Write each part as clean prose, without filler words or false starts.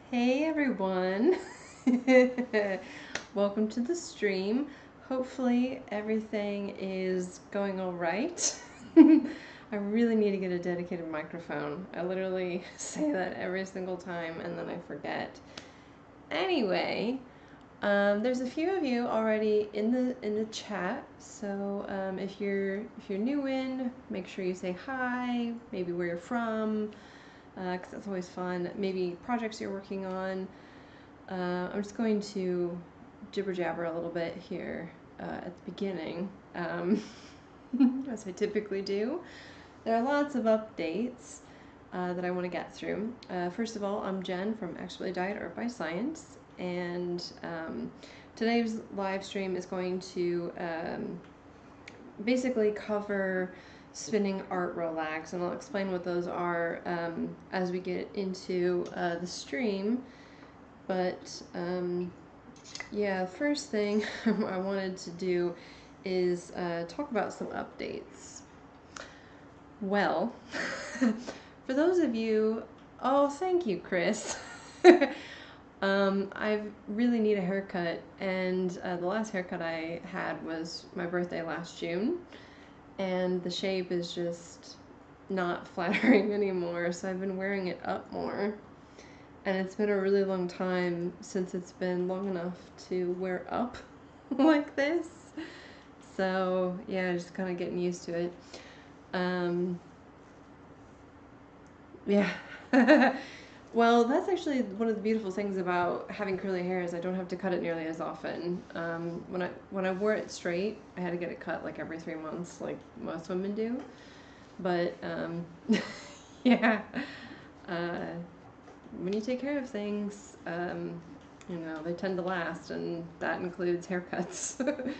Hey everyone! Welcome to the stream. Hopefully everything is going all right. I really need to get a dedicated microphone. I literally say that every single time and then I forget. Anyway, there's a few of you already in the chat. So if you're new in, make sure you say hi, maybe where you're from, because that's always fun. Maybe projects you're working on. I'm just going to jibber jabber a little bit here at the beginning, as I typically do. There are lots of updates that I want to get through. First of all, I'm Jen from Actually Diet Art by Science, and today's live stream is going to basically cover spinning art Rolags, and I'll explain what those are as we get into the stream. But yeah, first thing I wanted to do is talk about some updates. Well, for those of you, oh, thank you, Chris. I really need a haircut, and the last haircut I had was my birthday last June, and the shape is just not flattering anymore, so I've been wearing it up more. And it's been a really long time since it's been long enough to wear up like this. So yeah, just kind of getting used to it. Yeah. Well, that's actually one of the beautiful things about having curly hair is I don't have to cut it nearly as often. When I wore it straight, I had to get it cut like every 3 months, like most women do. But yeah, when you take care of things, they tend to last, and that includes haircuts.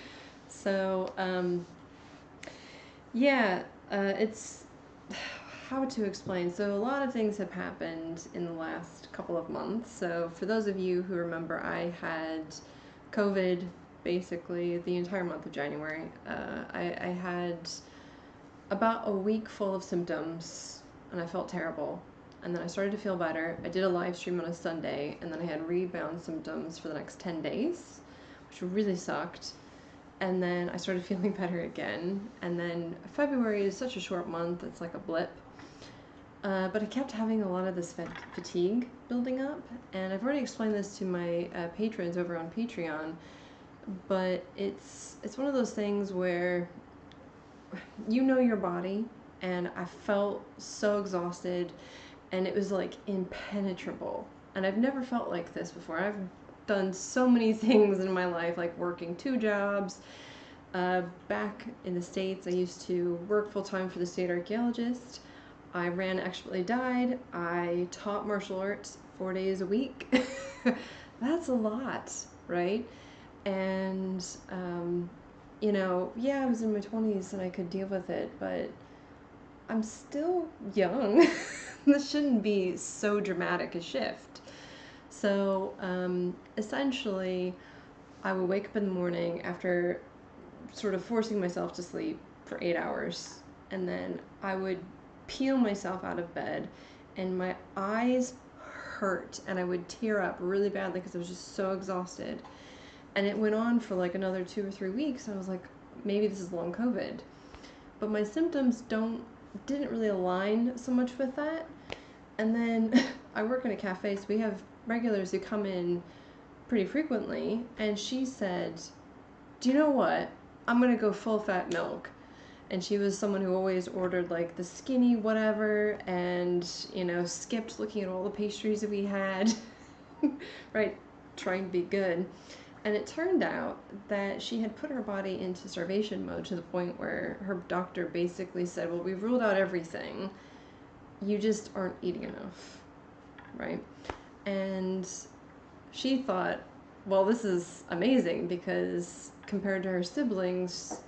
So yeah, it's how to explain. So a lot of things have happened in the last couple of months. So for those of you who remember, I had COVID basically the entire month of January. I had about a week full of symptoms, and I felt terrible. And then I started to feel better. I did a live stream on a Sunday, and then I had rebound symptoms for the next 10 days, which really sucked. And then I started feeling better again. And then February is such a short month, it's like a blip. But I kept having a lot of this fatigue building up, and I've already explained this to my patrons over on Patreon, but it's one of those things where you know your body, and I felt so exhausted, and it was like impenetrable. And I've never felt like this before. I've done so many things in my life, like working 2 jobs. Back in the States, I used to work full-time for the state archaeologist. I ran Actually Died. I taught martial arts 4 days a week. That's a lot, right? And, yeah, I was in my 20s and I could deal with it, but I'm still young. This shouldn't be so dramatic a shift. So, essentially, I would wake up in the morning after sort of forcing myself to sleep for 8 hours, and then I would peel myself out of bed, and my eyes hurt, and I would tear up really badly because I was just so exhausted. And it went on for like another 2 or 3 weeks, and I was like, maybe this is long COVID. But my symptoms didn't really align so much with that. And then I work in a cafe, so we have regulars who come in pretty frequently, and she said, do you know what? I'm gonna go full fat milk. And she was someone who always ordered like the skinny whatever, and skipped looking at all the pastries that we had. Right, trying to be good. And it turned out that she had put her body into starvation mode to the point where her doctor basically said, well, we've ruled out everything, you just aren't eating enough, right? And she thought, well, this is amazing, because compared to her siblings,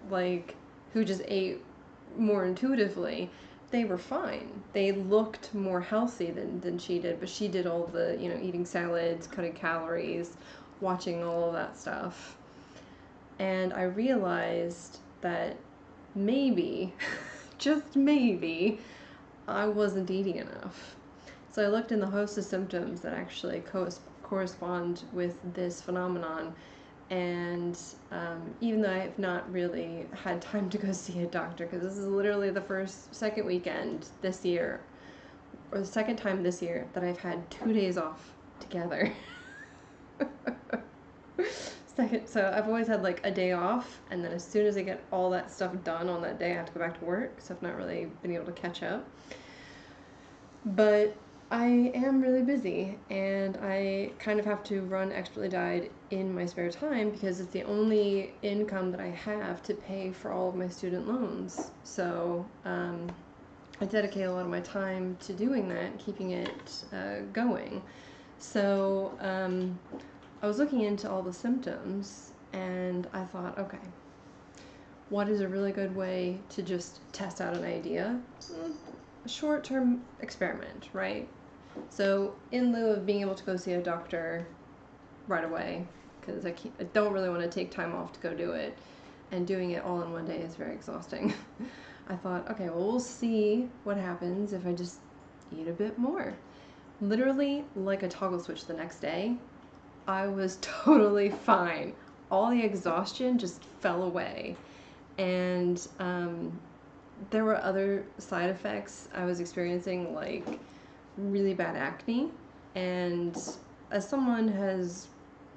like, who just ate more intuitively, they were fine. They looked more healthy than she did, but she did all the, eating salads, cutting calories, watching all of that stuff. And I realized that maybe, just maybe, I wasn't eating enough. So I looked in the host of symptoms that actually correspond with this phenomenon, and even though I've not really had time to go see a doctor, because this is literally the second weekend this year, or the second time this year that I've had 2 days off together. So I've always had like a day off, and then as soon as I get all that stuff done on that day, I have to go back to work, so I've not really been able to catch up. But I am really busy, and I kind of have to run Expertly Dyed in my spare time because it's the only income that I have to pay for all of my student loans. So I dedicate a lot of my time to doing that, keeping it going. So I was looking into all the symptoms, and I thought, okay, what is a really good way to just test out an idea? A short-term experiment, right? So in lieu of being able to go see a doctor right away, because I don't really want to take time off to go do it, and doing it all in one day is very exhausting. I thought, okay, well, we'll see what happens if I just eat a bit more. Literally like a toggle switch the next day, I was totally fine. All the exhaustion just fell away. And there were other side effects I was experiencing, like really bad acne. And as someone has,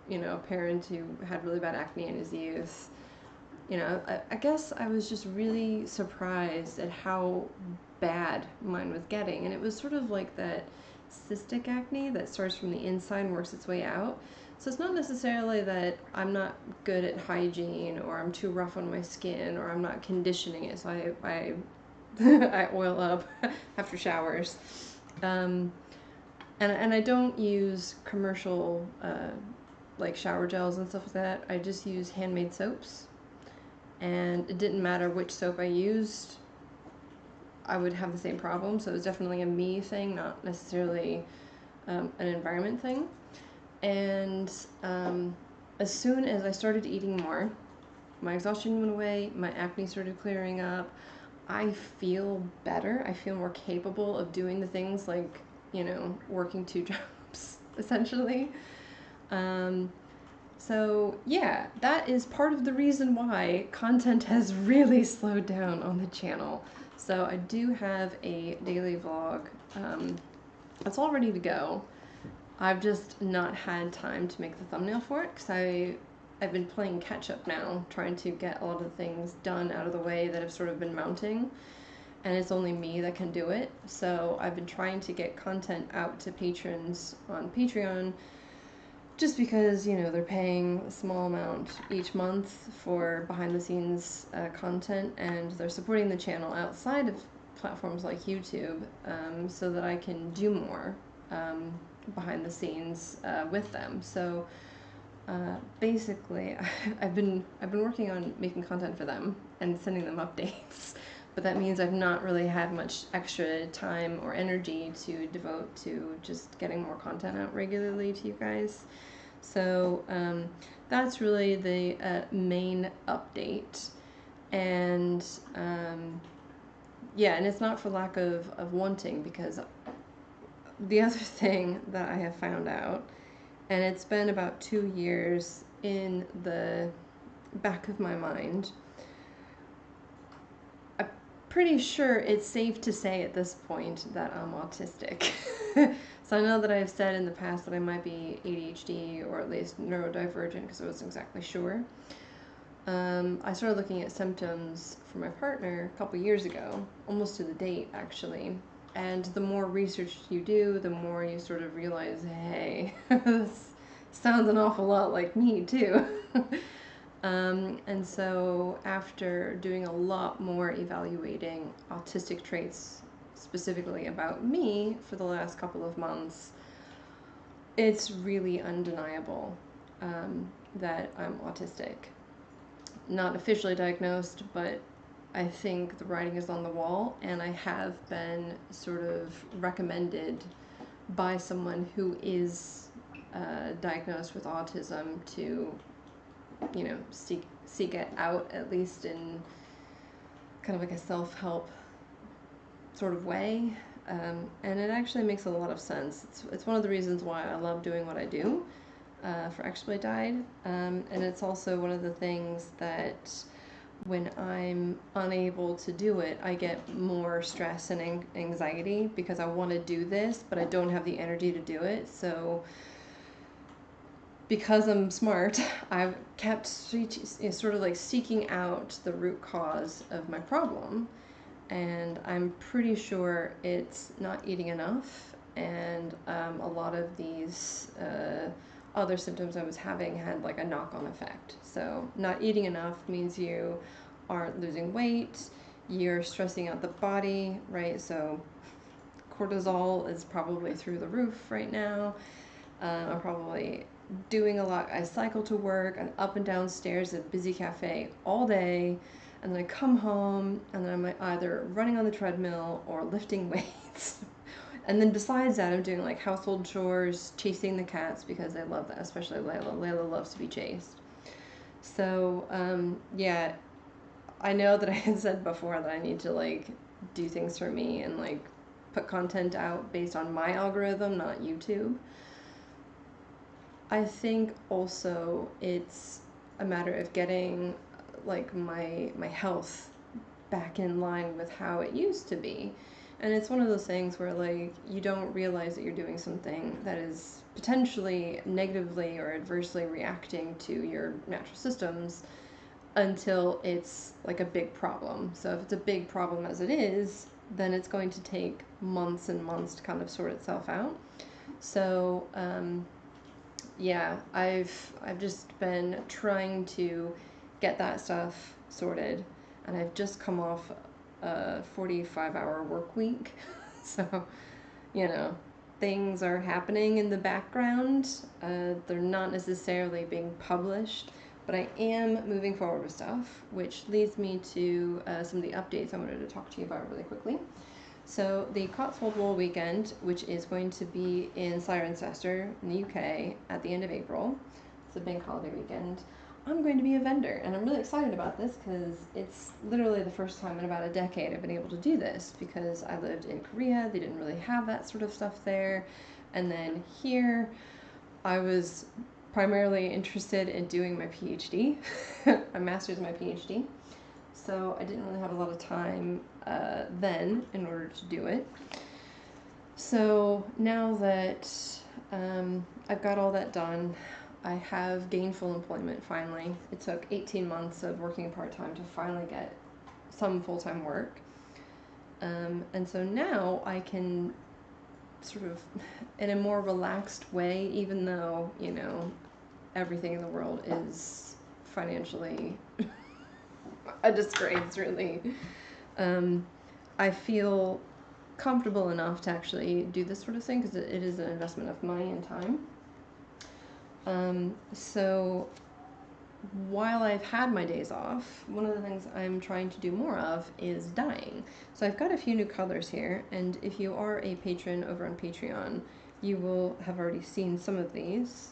a parent who had really bad acne in his youth, I guess I was just really surprised at how bad mine was getting. And it was sort of like that cystic acne that starts from the inside and works its way out. So it's not necessarily that I'm not good at hygiene, or I'm too rough on my skin, or I'm not conditioning it. So I I oil up after showers. And I don't use commercial like shower gels and stuff like that. I just use handmade soaps. And it didn't matter which soap I used, I would have the same problem. So it was definitely a me thing, not necessarily an environment thing. And as soon as I started eating more, my exhaustion went away, my acne started clearing up, I feel better, I feel more capable of doing the things like, working 2 jobs, essentially. So yeah, that is part of the reason why content has really slowed down on the channel. So I do have a daily vlog. It's all ready to go. I've just not had time to make the thumbnail for it because I've been playing catch up now, trying to get a lot of things done out of the way that have sort of been mounting, and it's only me that can do it. So I've been trying to get content out to patrons on Patreon, just because, they're paying a small amount each month for behind the scenes content, and they're supporting the channel outside of platforms like YouTube, so that I can do more behind the scenes with them. So basically I've been working on making content for them and sending them updates, but that means I've not really had much extra time or energy to devote to just getting more content out regularly to you guys. So that's really the main update. And yeah, and it's not for lack of wanting, because the other thing that I have found out, and it's been about 2 years in the back of my mind, I'm pretty sure it's safe to say at this point that I'm autistic. So I know that I've said in the past that I might be ADHD, or at least neurodivergent, because I wasn't exactly sure. I started looking at symptoms for my partner a couple years ago, almost to the date actually. And the more research you do, the more you sort of realize, hey, this sounds an awful lot like me too. And so after doing a lot more evaluating autistic traits specifically about me for the last couple of months, it's really undeniable that I'm autistic. Not officially diagnosed, but I think the writing is on the wall, and I have been sort of recommended by someone who is diagnosed with autism to, seek it out, at least in kind of like a self-help sort of way. And it actually makes a lot of sense. It's one of the reasons why I love doing what I do for expedite. And it's also one of the things that when I'm unable to do it, I get more stress and anxiety because I want to do this, but I don't have the energy to do it. So because I'm smart, I've kept sort of like seeking out the root cause of my problem. And I'm pretty sure it's not eating enough. And a lot of these other symptoms I was having had like a knock-on effect. So not eating enough means you aren't losing weight, you're stressing out the body, right? So cortisol is probably through the roof right now. I'm probably doing a lot. I cycle to work, I'm up and down stairs at a busy cafe all day, and then I come home and then I'm either running on the treadmill or lifting weights. And then besides that, I'm doing like household chores, chasing the cats because I love that, especially Layla. Layla loves to be chased. So yeah, I know that I had said before that I need to like do things for me and like put content out based on my algorithm, not YouTube. I think also it's a matter of getting like my health back in line with how it used to be. And it's one of those things where like you don't realize that you're doing something that is potentially negatively or adversely reacting to your natural systems until it's like a big problem. So if it's a big problem as it is, then it's going to take months and months to kind of sort itself out. So yeah, I've just been trying to get that stuff sorted, and I've just come off a 45-hour work week. So, you know, things are happening in the background. They're not necessarily being published, but I am moving forward with stuff, which leads me to some of the updates I wanted to talk to you about really quickly. So the Cotswold Wool Weekend, which is going to be in Cirencester in the UK at the end of April, it's a bank holiday weekend, I'm going to be a vendor, and I'm really excited about this because it's literally the first time in about a decade I've been able to do this, because I lived in Korea, they didn't really have that sort of stuff there, and then here I was primarily interested in doing my PhD, my master's and my PhD, so I didn't really have a lot of time then in order to do it. So now that I've got all that done, I have gainful employment finally. It took 18 months of working part-time to finally get some full-time work. And so now I can sort of, in a more relaxed way, even though, you know, everything in the world is financially a disgrace, really. I feel comfortable enough to actually do this sort of thing because it is an investment of money and time. So while I've had my days off, one of the things I'm trying to do more of is dyeing. So I've got a few new colors here, and if you are a patron over on Patreon, you will have already seen some of these.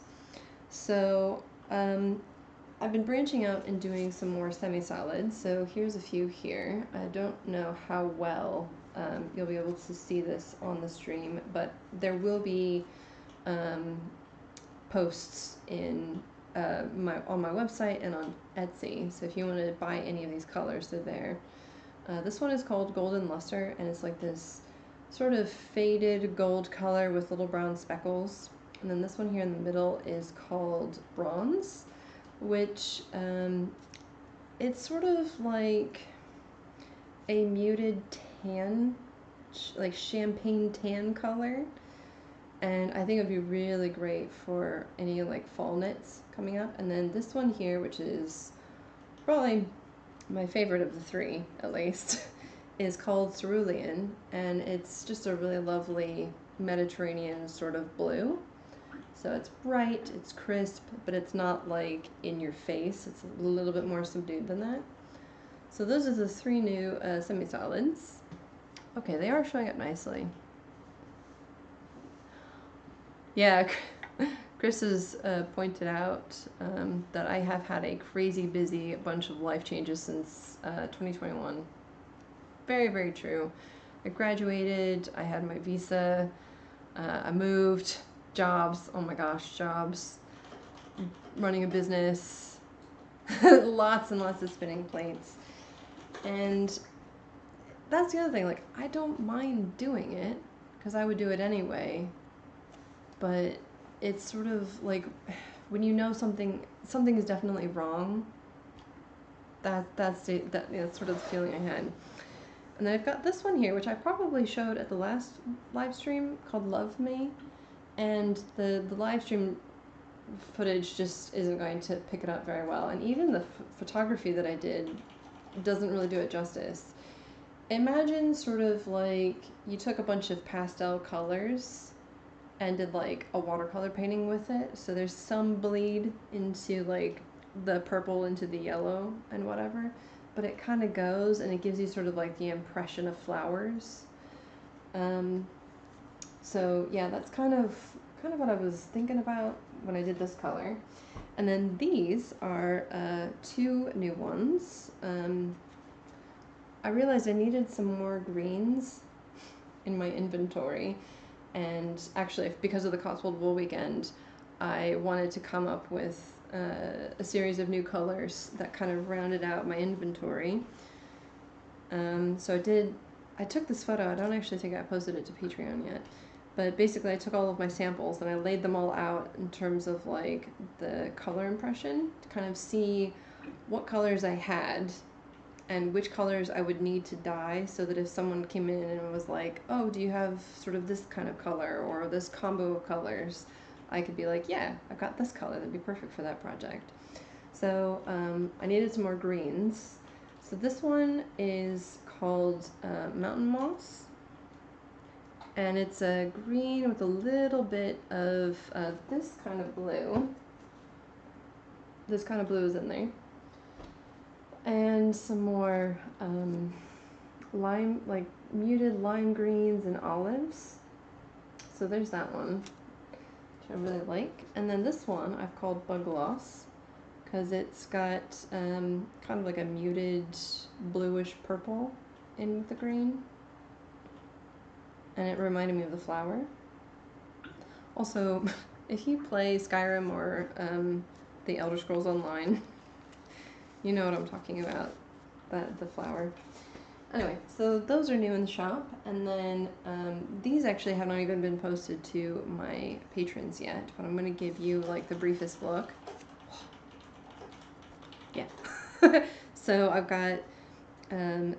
So I've been branching out and doing some more semisolids, so here's a few here. I don't know how well you'll be able to see this on the stream, but there will be posts in on my website and on Etsy, so if you want to buy any of these colors, they're there. This one is called Golden Luster, and it's like this sort of faded gold color with little brown speckles. And then this one here in the middle is called Bronze, which it's sort of like a muted tan, like champagne tan color, and I think it would be really great for any like fall knits coming up. And then this one here, which is probably my favorite of the three at least, is called Cerulean, and it's just a really lovely Mediterranean sort of blue. So it's bright, it's crisp, but it's not like in your face. It's a little bit more subdued than that. So those are the three new semisolids. Okay, they are showing up nicely. Yeah, Chris has pointed out that I have had a crazy busy bunch of life changes since 2021. Very, very true. I graduated, I had my visa, I moved, jobs, oh my gosh, jobs, running a business, lots and lots of spinning plates. And that's the other thing, like, I don't mind doing it, because I would do it anyway, but it's sort of like, when you know something is definitely wrong, that's sort of the feeling I had. And then I've got this one here, which I probably showed at the last live stream, called Love Me, and the live stream footage just isn't going to pick it up very well, and even the photography that I did doesn't really do it justice. Imagine sort of like you took a bunch of pastel colors and did like a watercolor painting with it, so there's some bleed into like the purple into the yellow and whatever, but it kind of goes and it gives you sort of like the impression of flowers. So yeah, that's kind of what I was thinking about when I did this color. And then these are 2 new ones. I realized I needed some more greens in my inventory, and actually because of the Cotswold Wool Weekend, I wanted to come up with a series of new colors that kind of rounded out my inventory. So I took this photo, I don't actually think I posted it to Patreon yet, but basically I took all of my samples and I laid them all out in terms of like the color impression to kind of see what colors I had and which colors I would need to dye, so that if someone came in and was like, oh, do you have sort of this kind of color or this combo of colors, I could be like, yeah, I've got this color, that'd be perfect for that project. So I needed some more greens. So this one is called Mountain Moss, and it's a green with a little bit of this kind of blue. This kind of blue is in there. And some more lime, like muted lime greens and olives. So there's that one, which I really like. And then this one I've called Bug Gloss, because it's got kind of like a muted bluish purple in with the green. And it reminded me of the flower. Also, if you play Skyrim or the Elder Scrolls Online, you know what I'm talking about, the flower. Anyway, so those are new in the shop, and then these actually have not even been posted to my patrons yet, but I'm going to give you like the briefest look. Yeah. So I've got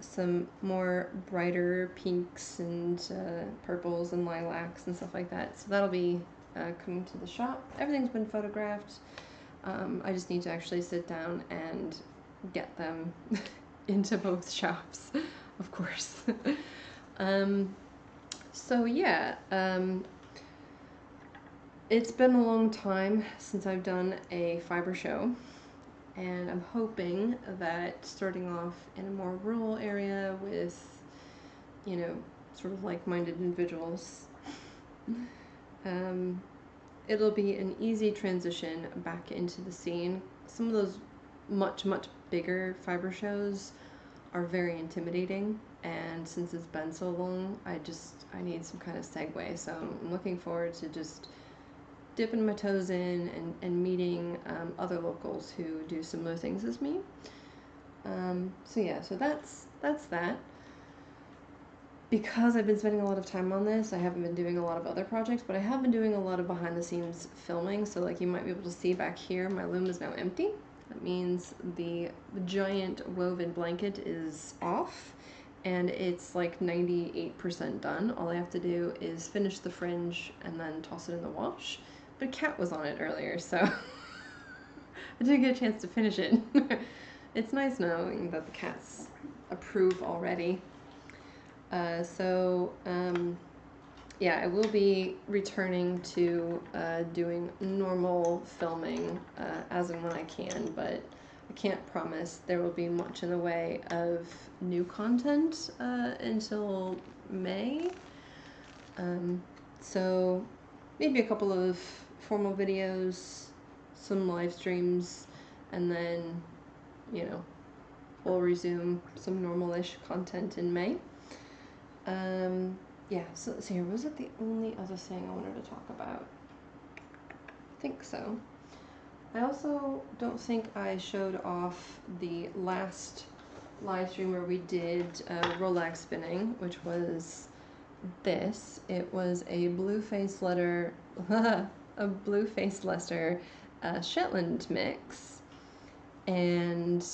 some more brighter pinks and purples and lilacs and stuff like that, so that'll be coming to the shop. Everything's been photographed. I just need to actually sit down and get them into both shops, of course. So yeah, it's been a long time since I've done a fiber show, and I'm hoping that starting off in a more rural area with, you know, sort of like-minded individuals, it'll be an easy transition back into the scene. Some of those much bigger fiber shows are very intimidating, and since it's been so long, I need some kind of segue. So I'm looking forward to just dipping my toes in and meeting other locals who do similar things as me. So yeah, so that's that. Because I've been spending a lot of time on this, I haven't been doing a lot of other projects, but I have been doing a lot of behind the scenes filming. So like you might be able to see back here, my loom is now empty. That means the giant woven blanket is off, and it's like 98% done. All I have to do is finish the fringe and then toss it in the wash. But a cat was on it earlier, so I didn't get a chance to finish it. It's nice knowing that the cats approve already. Yeah, I will be returning to doing normal filming as and when I can, but I can't promise there will be much in the way of new content until May. So maybe a couple of formal videos, some live streams, and then, you know, we'll resume some normal-ish content in May. Yeah, so let's see here. Was it the only other thing I wanted to talk about? I think so. I also don't think I showed off the last live stream where we did Rolex spinning, which was this. It was a blue-faced letter, a blue-faced Leicester Shetland mix, and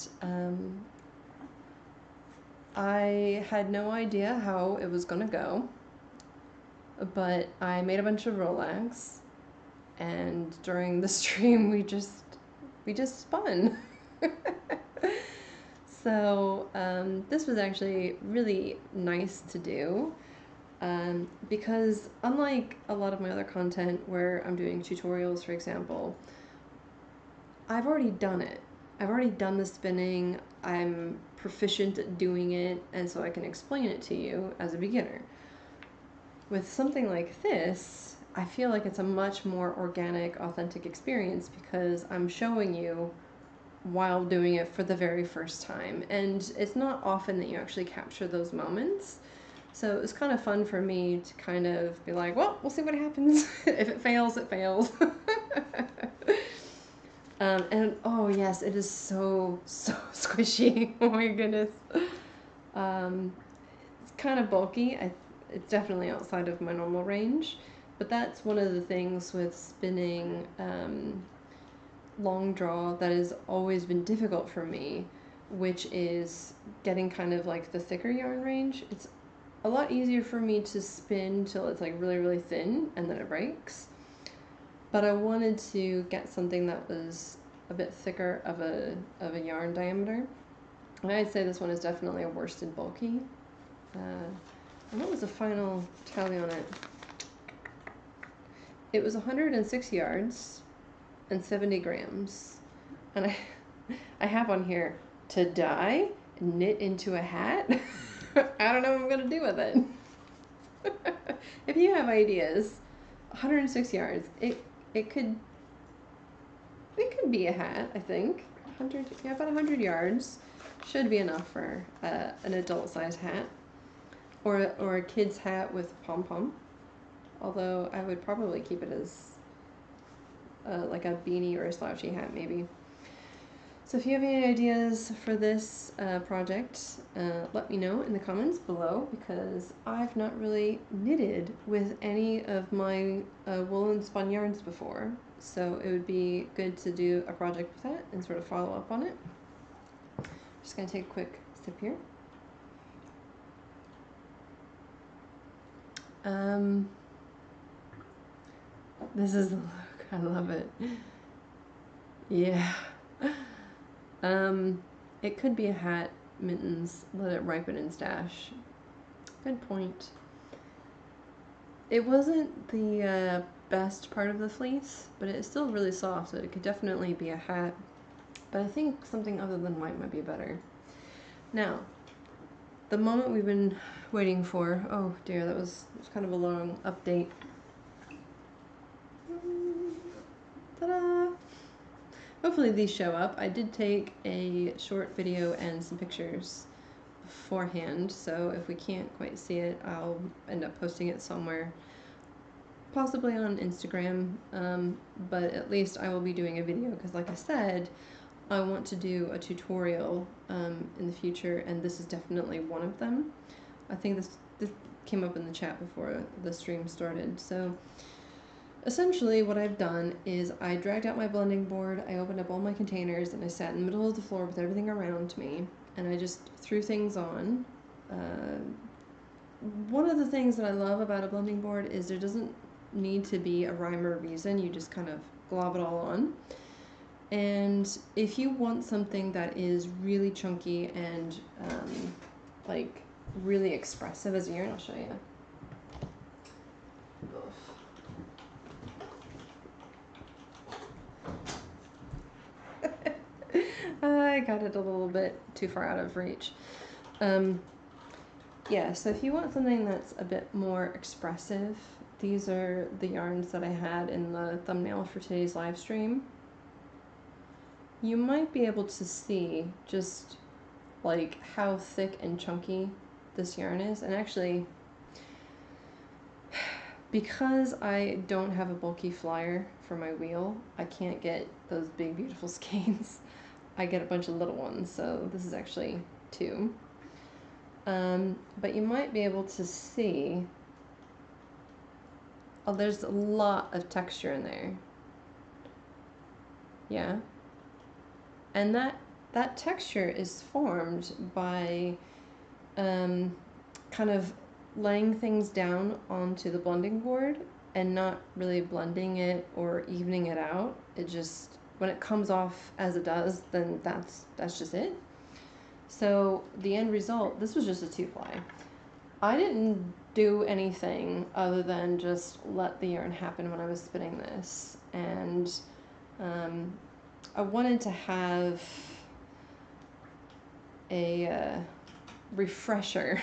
I had no idea how it was gonna go, but I made a bunch of Rolags, and during the stream we just spun. So this was actually really nice to do, because unlike a lot of my other content where I'm doing tutorials, for example, I've already done it. I've already done the spinning. I'm proficient at doing it, and so I can explain it to you as a beginner. With something like this, I feel like it's a much more organic, authentic experience because I'm showing you while doing it for the very first time. And it's not often that you actually capture those moments. So it was kind of fun for me to kind of be like, well, we'll see what happens. If it fails, it fails. And oh yes, it is so squishy. Oh my goodness. It's kind of bulky. It's definitely outside of my normal range, but that's one of the things with spinning long draw that has always been difficult for me, which is getting kind of like the thicker yarn range. It's a lot easier for me to spin till it's like really thin and then it breaks. But I wanted to get something that was a bit thicker of a yarn diameter. And I'd say this one is definitely a worsted bulky. And what was the final tally on it? It was 106 yards and 70 grams. And I have on here, to dye, knit into a hat. I don't know what I'm gonna do with it. If you have ideas, 106 yards, it could be a hat, I think. 100, yeah, about 100 yards should be enough for an adult-sized hat, or a kid's hat with pom-pom. Although I would probably keep it as like a beanie or a slouchy hat, maybe. So if you have any ideas for this project, let me know in the comments below, because I've not really knitted with any of my woolen spun yarns before. So it would be good to do a project with that and sort of follow up on it. Just gonna take a quick sip here. This is the look. I love it. Yeah. It could be a hat, mittens, let it ripen and stash. Good point. It wasn't the best part of the fleece, but it's still really soft, so it could definitely be a hat. But I think something other than white might be better. Now, the moment we've been waiting for. Oh dear, that was kind of a long update. Ta-da! Hopefully these show up. I did take a short video and some pictures beforehand, so if we can't quite see it, I'll end up posting it somewhere, possibly on Instagram, but at least I will be doing a video, because like I said, I want to do a tutorial in the future, and this is definitely one of them. I think this came up in the chat before the stream started. So essentially what I've done is I dragged out my blending board, I opened up all my containers, and I sat in the middle of the floor with everything around me, and I just threw things on. One of the things that I love about a blending board is there doesn't need to be a rhyme or reason, you just kind of glob it all on. And if you want something that is really chunky and like really expressive as a yarn, I'll show you. I got it a little bit too far out of reach. Yeah, so if you want something that's a bit more expressive, these are the yarns that I had in the thumbnail for today's live stream. You might be able to see just like how thick and chunky this yarn is, and actually Because I don't have a bulky flyer for my wheel, I can't get those big beautiful skeins. I get a bunch of little ones, so this is actually 2. But you might be able to see, oh, there's a lot of texture in there. Yeah. And that texture is formed by kind of laying things down onto the blending board and not really blending it or evening it out. It just, when it comes off as it does, then that's just it. So the end result, this was just a 2-ply. I didn't do anything other than just let the yarn happen when I was spinning this. And I wanted to have a refresher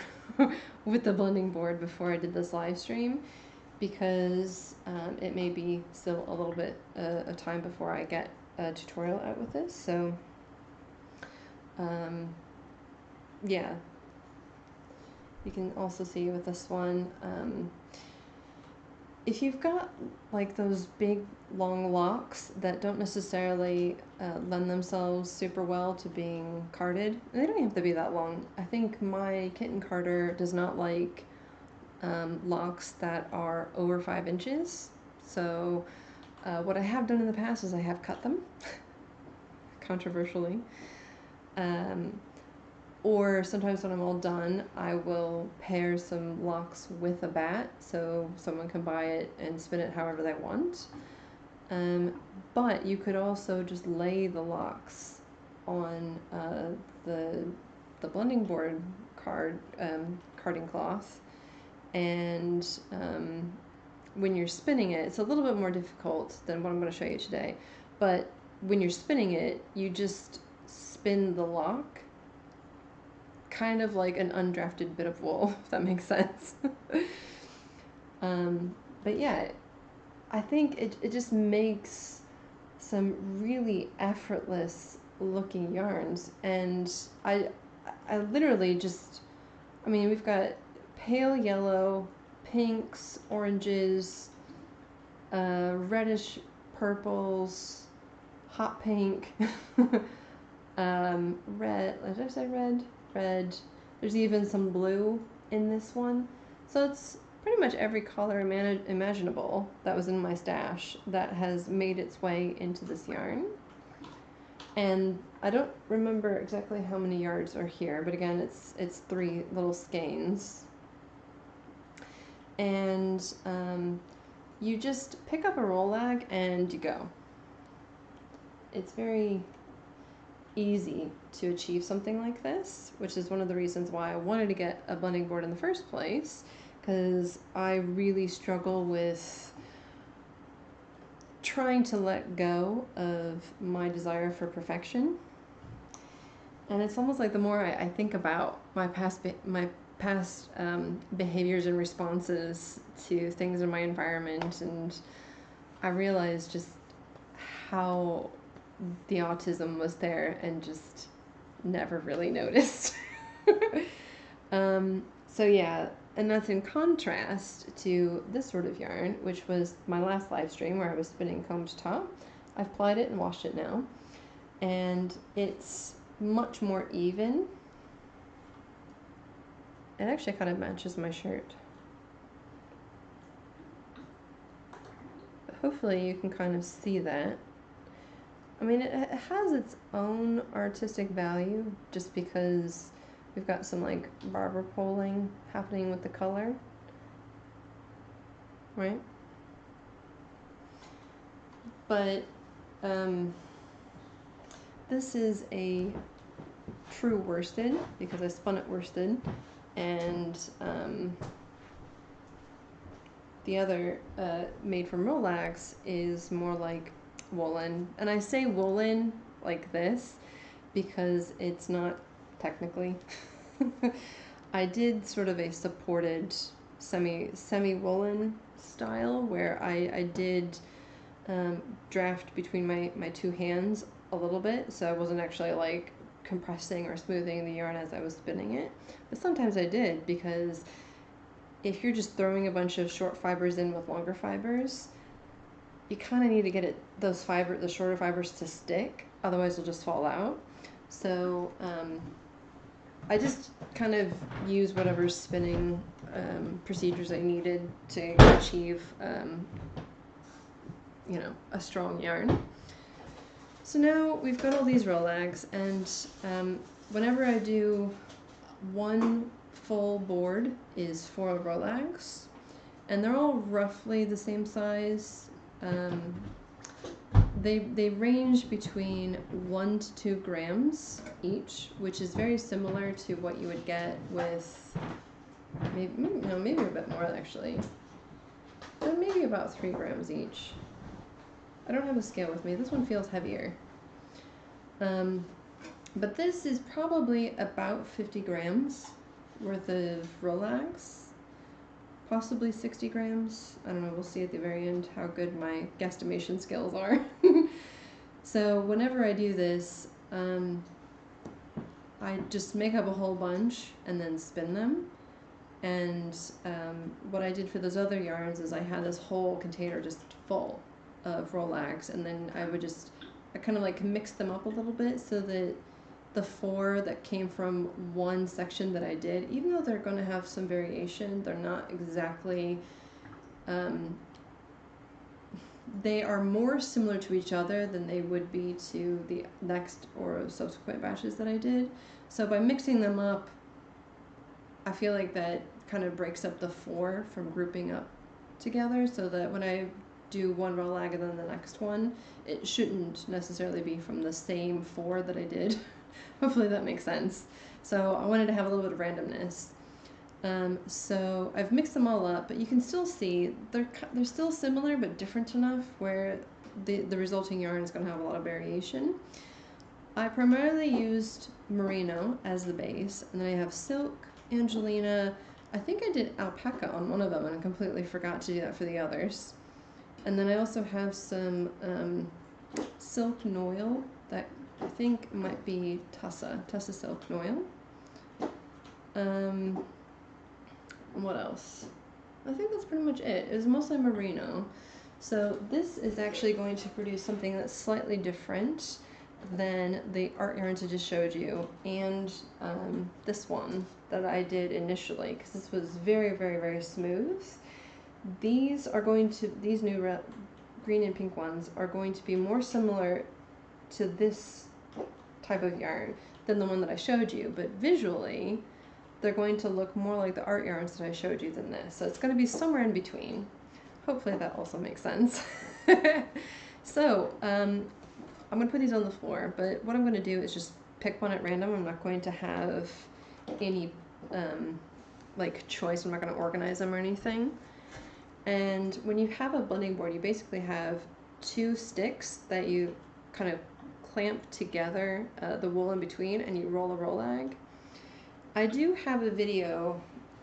with the blending board before I did this live stream, because it may be still a little bit of time before I get a tutorial out with this. So yeah, you can also see with this one, if you've got like those big long locks that don't necessarily lend themselves super well to being carded, and they don't have to be that long. I think my kitten carder does not like locks that are over 5 inches. So what I have done in the past is I have cut them, controversially. Or sometimes when I'm all done, I will pair some locks with a bat so someone can buy it and spin it however they want. But you could also just lay the locks on the blending board carding cloth, and when you're spinning it, it's a little bit more difficult than what I'm going to show you today. But when you're spinning it, you just spin the lock kind of like an undrafted bit of wool, if that makes sense. But yeah, I think it just makes some really effortless looking yarns. And I literally just, I mean, we've got pale yellow, pinks, oranges, reddish purples, hot pink, red, did I say red? Red. There's even some blue in this one. So it's pretty much every color imaginable that was in my stash that has made its way into this yarn. And I don't remember exactly how many yards are here, but again, it's 3 little skeins. And you just pick up a Rolag and you go. It's very easy to achieve something like this, which is one of the reasons why I wanted to get a blending board in the first place, because I really struggle with trying to let go of my desire for perfection. And it's almost like the more I think about my past behaviors and responses to things in my environment, and I realize just how the autism was there and just never really noticed. So yeah, and that's in contrast to this sort of yarn, which was my last live stream where I was spinning combed top. I've plied it and washed it now, and it's much more even. It actually kind of matches my shirt. But hopefully you can kind of see that. I mean, it has its own artistic value just because we've got some like barber poling happening with the color, right? But this is a true worsted because I spun it worsted, and the other made from Rolex is more like woolen. And I say woolen like this because it's not technically. I did sort of a supported semi-woolen style where I did draft between my 2 hands a little bit, so I wasn't actually like compressing or smoothing the yarn as I was spinning it. But sometimes I did, because if you're just throwing a bunch of short fibers in with longer fibers, you kind of need to get the shorter fibers to stick, otherwise they'll just fall out. So I just kind of use whatever spinning procedures I needed to achieve, you know, a strong yarn. So now we've got all these Rolags, and whenever I do one full board is 4 Rolags, and they're all roughly the same size. They range between 1 to 2 grams each, which is very similar to what you would get with maybe a bit more actually. So maybe about 3 grams each. I don't have a scale with me. This one feels heavier. But this is probably about 50 grams worth of Rolags. Possibly 60 grams. I don't know, we'll see at the very end how good my guesstimation skills are. So whenever I do this, I just make up a whole bunch and then spin them. And what I did for those other yarns is I had this whole container just full of Rolags, and then I kind of like mixed them up a little bit so that the 4 that came from one section that I did, even though they're going to have some variation, they're not exactly, they are more similar to each other than they would be to the next or subsequent batches that I did. So by mixing them up, I feel like that kind of breaks up the 4 from grouping up together, so that when I do one Rolag and then the next one, it shouldn't necessarily be from the same 4 that I did. Hopefully that makes sense. So I wanted to have a little bit of randomness. So I've mixed them all up, but you can still see they're still similar but different enough where the resulting yarn is going to have a lot of variation. I primarily used merino as the base, and then I have silk, Angelina. I think I did alpaca on one of them and I completely forgot to do that for the others. And then I also have some silk noil that I think might be Tussa silk noil. What else? I think that's pretty much it. It was mostly merino. So this is actually going to produce something that's slightly different than the art yarns I just showed you, and this one that I did initially, because this was very, very, very smooth. These new green and pink ones are going to be more similar to this type of yarn than the one that I showed you, but visually they're going to look more like the art yarns that I showed you than this. So it's going to be somewhere in between. Hopefully that also makes sense. So I'm going to put these on the floor, but what I'm going to do is just pick one at random. I'm not going to have any like choice. I'm not going to organize them or anything. And when you have a blending board, you basically have 2 sticks that you kind of clamp together the wool in between, and you roll a Rolag. I do have a video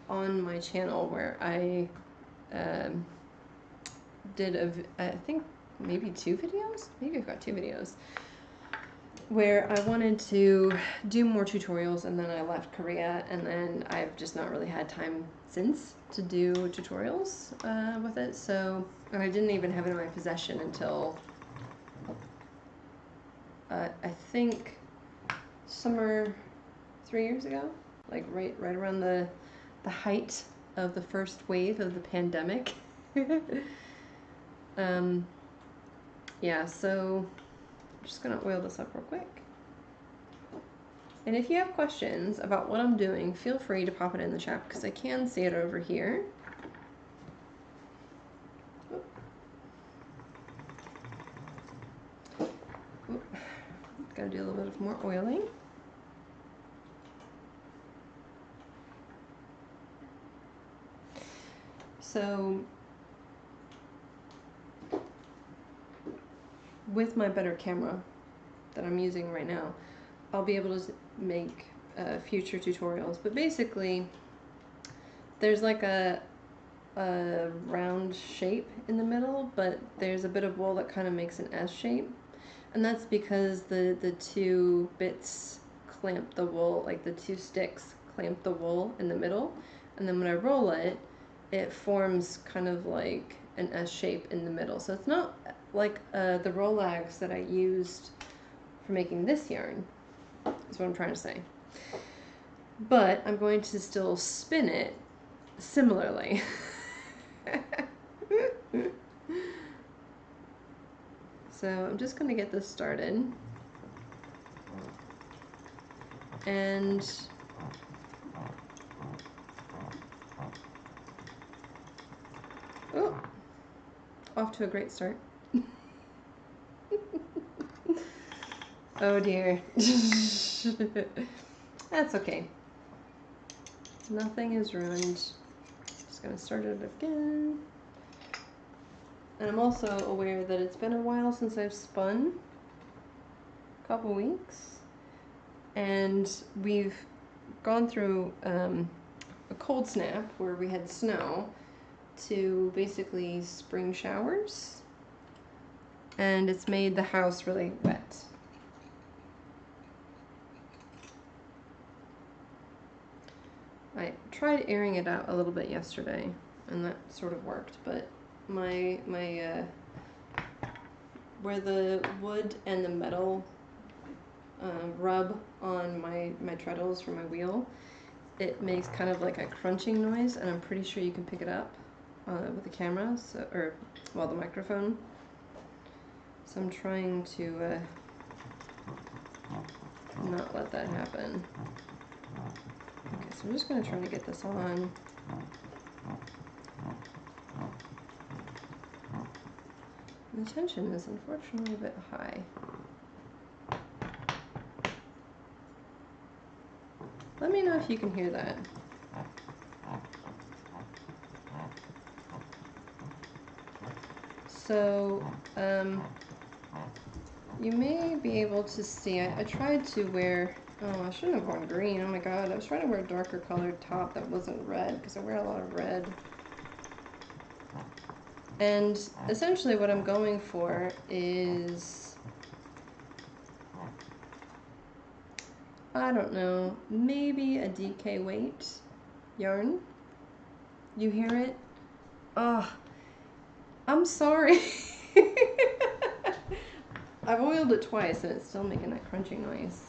on my channel where I did I think maybe 2 videos? Maybe I've got 2 videos where I wanted to do more tutorials, and then I left Korea, and then I've just not really had time since to do tutorials with it. So, and I didn't even have it in my possession until I think summer 3 years ago, like right around the height of the first wave of the pandemic. Yeah, so I'm just gonna oil this up real quick. And if you have questions about what I'm doing, feel free to pop it in the chat, because I can see it over here. Gotta do a little bit of more oiling. So with my better camera that I'm using right now, I'll be able to make future tutorials. But basically, there's like a round shape in the middle, but there's a bit of wool that kind of makes an S shape. And that's because the 2 bits clamp the wool, like the 2 sticks clamp the wool in the middle. And then when I roll it, it forms kind of like an S shape in the middle. So it's not like the Rolags that I used for making this yarn, is what I'm trying to say. But I'm going to still spin it similarly. So I'm just going to get this started. And oh, off to a great start. Oh dear. That's okay. Nothing is ruined. Just gonna start it again. And I'm also aware that it's been a while since I've spun. A couple weeks. And we've gone through a cold snap where we had snow to basically spring showers. And it's made the house really wet. I tried airing it out a little bit yesterday, and that sort of worked, but my where the wood and the metal rub on my treadles for my wheel, it makes kind of like a crunching noise, and I'm pretty sure you can pick it up with the camera, so, or well, the microphone. So I'm trying to not let that happen. Okay, so I'm just going to try to get this on. The tension is unfortunately a bit high. Let me know if you can hear that. So, you may be able to see, I tried to wear, oh, I shouldn't have worn green, oh my god, I was trying to wear a darker colored top that wasn't red, because I wear a lot of red. And essentially what I'm going for is, I don't know, maybe a DK weight yarn. You hear it? Oh, I'm sorry. I've oiled it twice and it's still making that crunchy noise.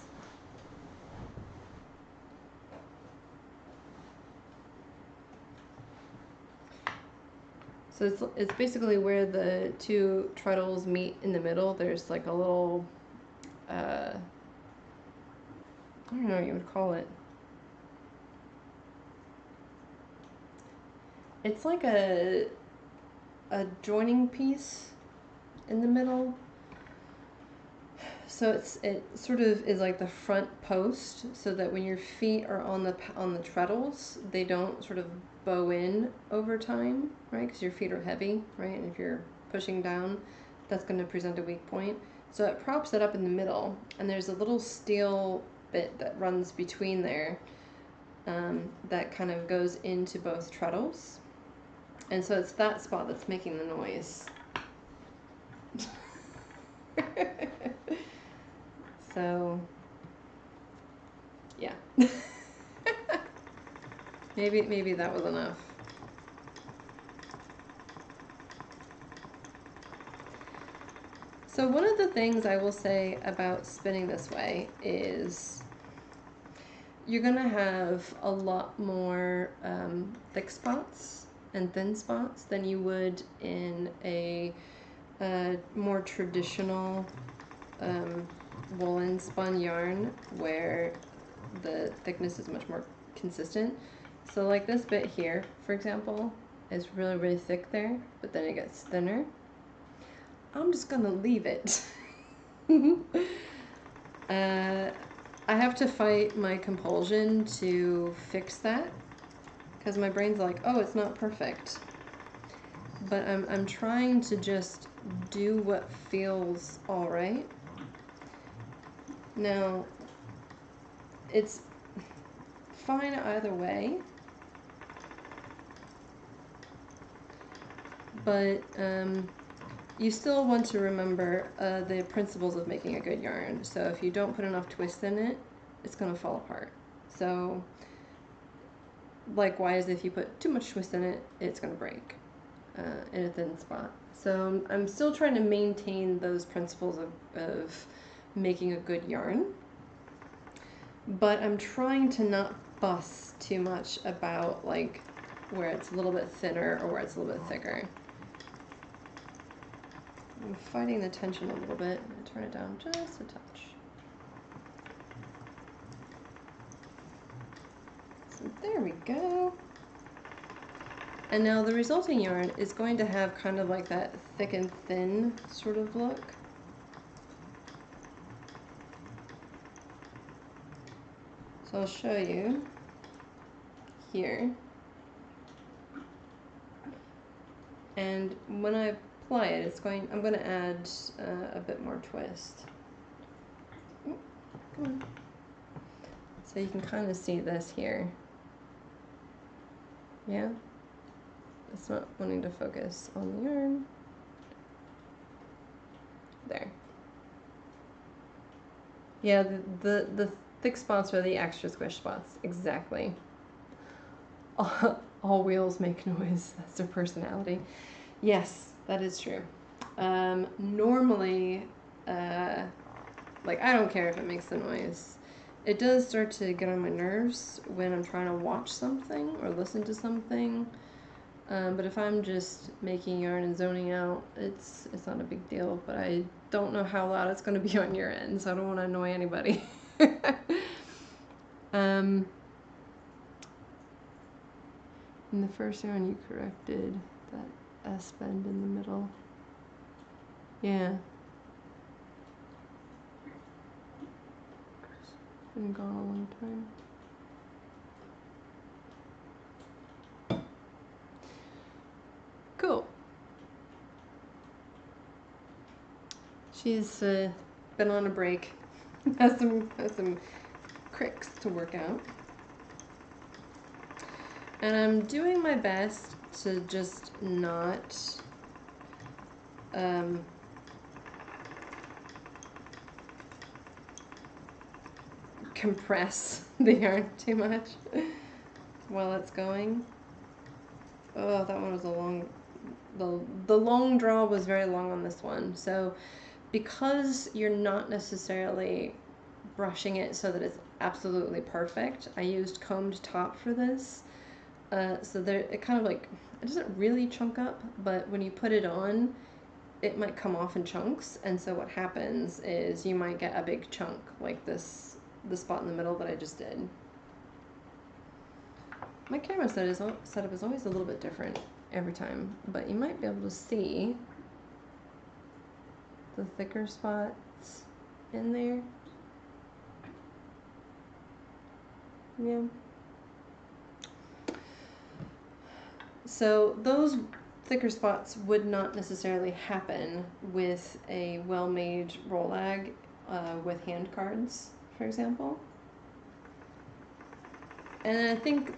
So it's basically where the two treadles meet in the middle. There's like a little, I don't know what you would call it. It's like a joining piece in the middle. So it sort of is like the front post, so that when your feet are on the treadles, they don't sort of bow in over time, right? Because your feet are heavy, right? And if you're pushing down, that's going to present a weak point. So it props it up in the middle, and there's a little steel bit that runs between there that kind of goes into both treadles. And so it's that spot that's making the noise. So, yeah. maybe that was enough. So one of the things I will say about spinning this way is you're gonna have a lot more thick spots and thin spots than you would in a more traditional woolen spun yarn where the thickness is much more consistent. So like this bit here, for example, is really thick there, but then it gets thinner. I'm just gonna leave it. I have to fight my compulsion to fix that, because my brain's like, oh, it's not perfect. But I'm trying to just do what feels all right. Now, it's fine either way, but you still want to remember the principles of making a good yarn. So if you don't put enough twist in it, it's going to fall apart. So likewise, if you put too much twist in it, it's going to break in a thin spot. So I'm still trying to maintain those principles of making a good yarn, but I'm trying to not fuss too much about like where it's a little bit thinner or where it's a little bit thicker. I'm fighting the tension a little bit. I'm going to turn it down just a touch. So there we go. And now the resulting yarn is going to have kind of like that thick and thin sort of look. So I'll show you here. And when I apply it, I'm going to add a bit more twist. Ooh, come on. So you can kind of see this here. Yeah? It's not wanting to focus on the yarn. There. Yeah, the thick spots are the extra squish spots. Exactly. All wheels make noise. That's their personality. Yes, that is true. Normally, like I don't care if it makes the noise. It does start to get on my nerves when I'm trying to watch something or listen to something. But if I'm just making yarn and zoning out, it's not a big deal. But I don't know how loud it's going to be on your end, so I don't want to annoy anybody. In the first yarn, you corrected that S bend in the middle. Yeah. It's been gone a long time. Cool. She's been on a break. has some cricks to work out. And I'm doing my best to just not compress the yarn too much while it's going. Oh, that one was a long, the long draw was very long on this one. So because you're not necessarily brushing it so that it's absolutely perfect, I used combed top for this. So there, it kind of like, it doesn't really chunk up, but when you put it on, it might come off in chunks. And so what happens is you might get a big chunk like this, the spot in the middle that I just did. My camera setup is always a little bit different every time, but you might be able to see the thicker spots in there. Yeah. So those thicker spots would not necessarily happen with a well-made Rolag with hand cards, for example. And I think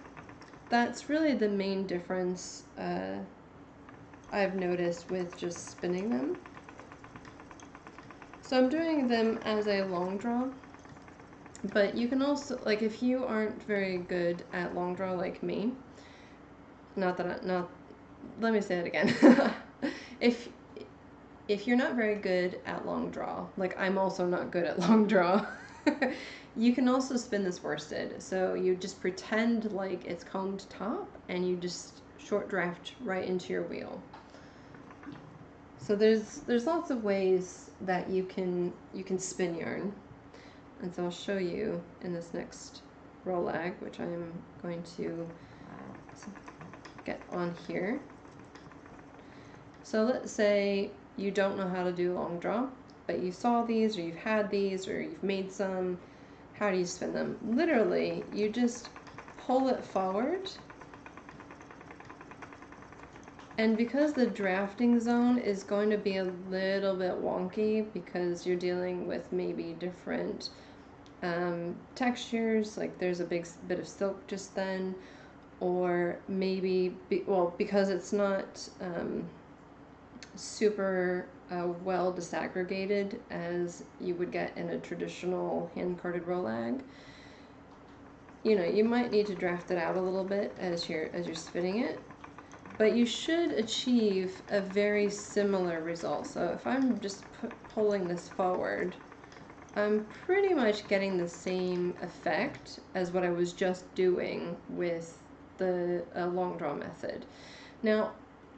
that's really the main difference I've noticed with just spinning them. So I'm doing them as a long draw, but you can also, like, if you aren't very good at long draw like me, let me say it again. If you're not very good at long draw, like I'm also not good at long draw, you can also spin this worsted. So you just pretend like it's combed top and you just short draft right into your wheel. So there's lots of ways that you can spin yarn. And so I'll show you in this next Rolag, which I'm going to get on here. So let's say you don't know how to do long draw, but you saw these, or you've had these, or you've made some. How do you spin them? Literally, you just pull it forward. And because the drafting zone is going to be a little bit wonky because you're dealing with maybe different textures, like there's a big bit of silk just then, or maybe, because it's not super well disaggregated as you would get in a traditional hand-carded Rolag, you know, you might need to draft it out a little bit as you're spinning it, but you should achieve a very similar result. So if I'm just pulling this forward, I'm pretty much getting the same effect as what I was just doing with the long draw method. Now,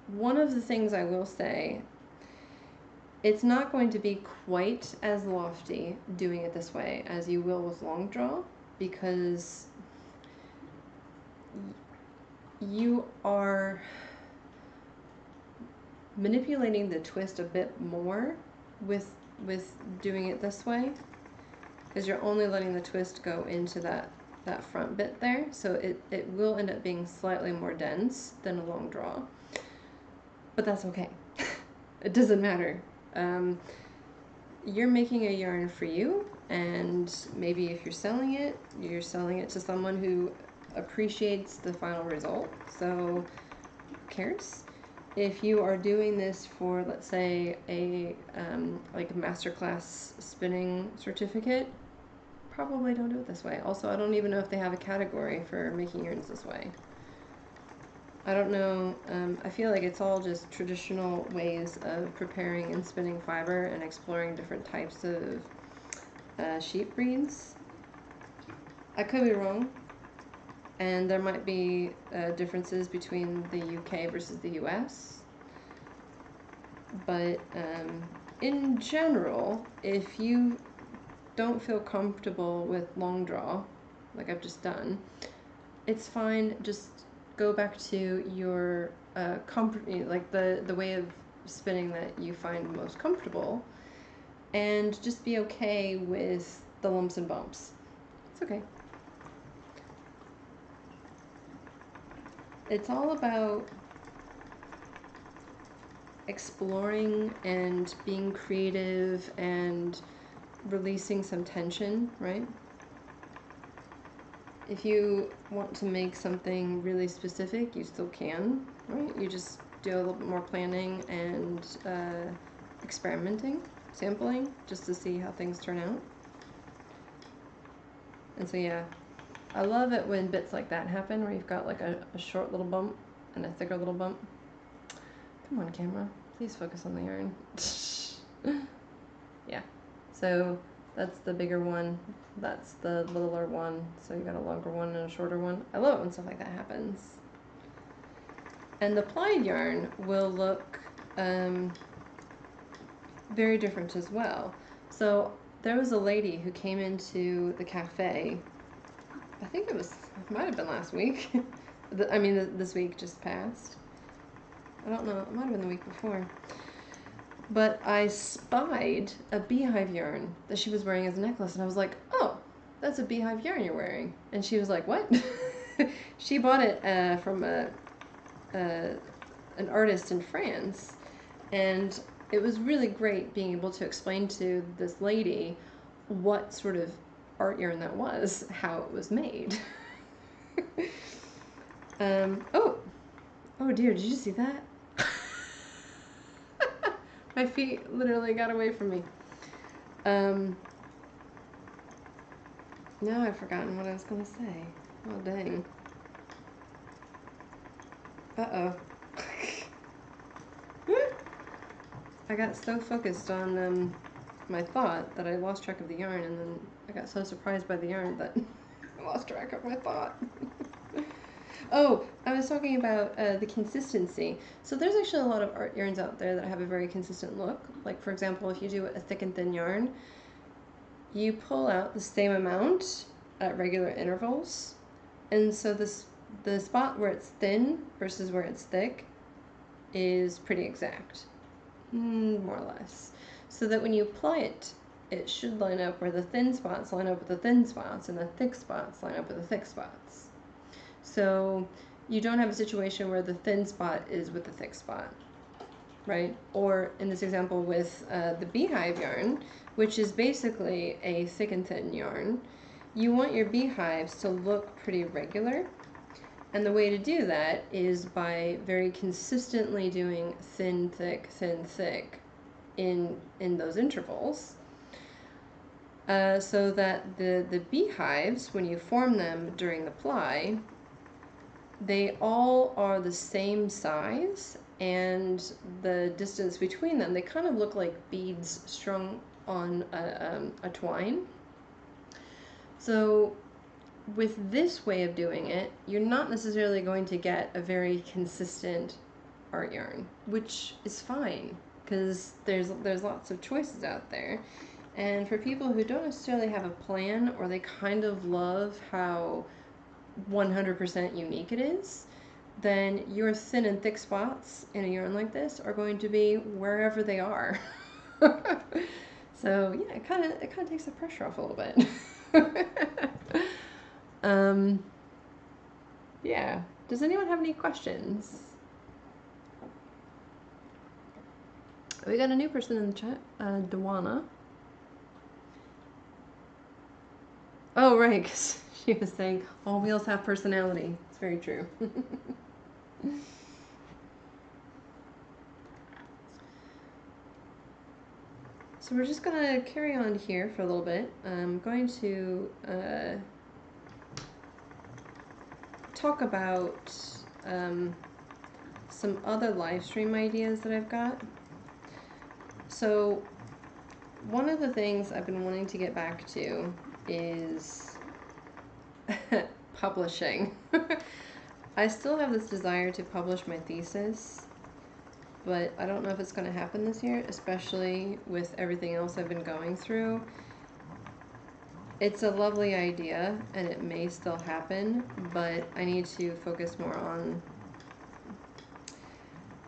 one of the things I will say, it's not going to be quite as lofty doing it this way as you will with long draw, because you are manipulating the twist a bit more with doing it this way, because you're only letting the twist go into that front bit there, so it will end up being slightly more dense than a long draw, but that's okay. It doesn't matter. You're making a yarn for you, and maybe if you're selling it to someone who appreciates the final result, so who cares? If you are doing this for, let's say, a like a masterclass spinning certificate, probably don't do it this way. Also, I don't even know if they have a category for making yarns this way. I don't know. I feel like it's all just traditional ways of preparing and spinning fiber and exploring different types of sheep breeds. I could be wrong, and there might be differences between the UK versus the US. But in general, if you don't feel comfortable with long draw, like I've just done, it's fine. Just go back to your like the way of spinning that you find most comfortable, and just be okay with the lumps and bumps. It's okay. It's all about exploring and being creative and releasing some tension, right? If you want to make something really specific, you still can, right? You just do a little bit more planning and experimenting, sampling, just to see how things turn out. And so yeah, I love it when bits like that happen, where you've got like a short little bump and a thicker little bump. Come on, camera, please focus on the yarn. Yeah, so that's the bigger one, that's the littler one, so you got a longer one and a shorter one. I love it when stuff like that happens. And the plied yarn will look very different as well. So there was a lady who came into the cafe, I think it might have been last week. I mean, this week just passed. I don't know, it might have been the week before. But I spied a beehive yarn that she was wearing as a necklace, and I was like, oh, that's a beehive yarn you're wearing. And she was like, what? She bought it from an artist in France, and it was really great being able to explain to this lady what sort of art yarn that was, how it was made. Oh dear, did you see that? My feet literally got away from me. Now I've forgotten what I was gonna say. Oh dang. Uh-oh. I got so focused on my thought that I lost track of the yarn, and then I got so surprised by the yarn that I lost track of my thought. Oh, I was talking about the consistency. So there's actually a lot of art yarns out there that have a very consistent look. Like, for example, if you do a thick and thin yarn, you pull out the same amount at regular intervals. And so the spot where it's thin versus where it's thick is pretty exact, more or less. So that when you apply it, it should line up where the thin spots line up with the thin spots and the thick spots line up with the thick spots. So you don't have a situation where the thin spot is with the thick spot, right? Or in this example with the beehive yarn, which is basically a thick and thin yarn, you want your beehives to look pretty regular. And the way to do that is by very consistently doing thin, thick in those intervals. so that the beehives, when you form them during the ply, they all are the same size, and the distance between them, they kind of look like beads strung on a twine. So with this way of doing it, you're not necessarily going to get a very consistent art yarn, which is fine because there's lots of choices out there. And for people who don't necessarily have a plan, or they kind of love how 100% unique it is, then your thin and thick spots in a yarn like this are going to be wherever they are. So yeah, it kind of takes the pressure off a little bit. um, yeah. Does anyone have any questions? We got a new person in the chat, Dewana. Oh, right, because she was saying all wheels have personality. It's very true. So we're just going to carry on here for a little bit. I'm going to talk about some other live stream ideas that I've got. So one of the things I've been wanting to get back to is publishing. I still have this desire to publish my thesis, but I don't know if it's going to happen this year, especially with everything else I've been going through. It's a lovely idea, and it may still happen, but I need to focus more on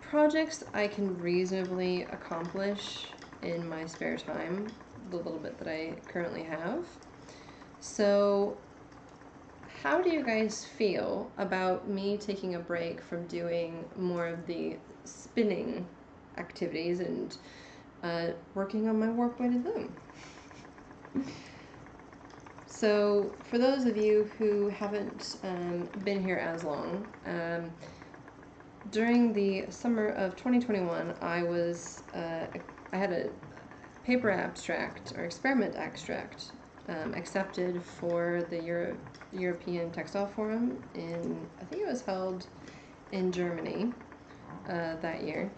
projects I can reasonably accomplish in my spare time, the little bit that I currently have. So how do you guys feel about me taking a break from doing more of the spinning activities and working on my warp-weighted loom? So for those of you who haven't been here as long, during the summer of 2021, I had a paper abstract or experiment abstract accepted for the European Textile Forum I think it was held in Germany that year.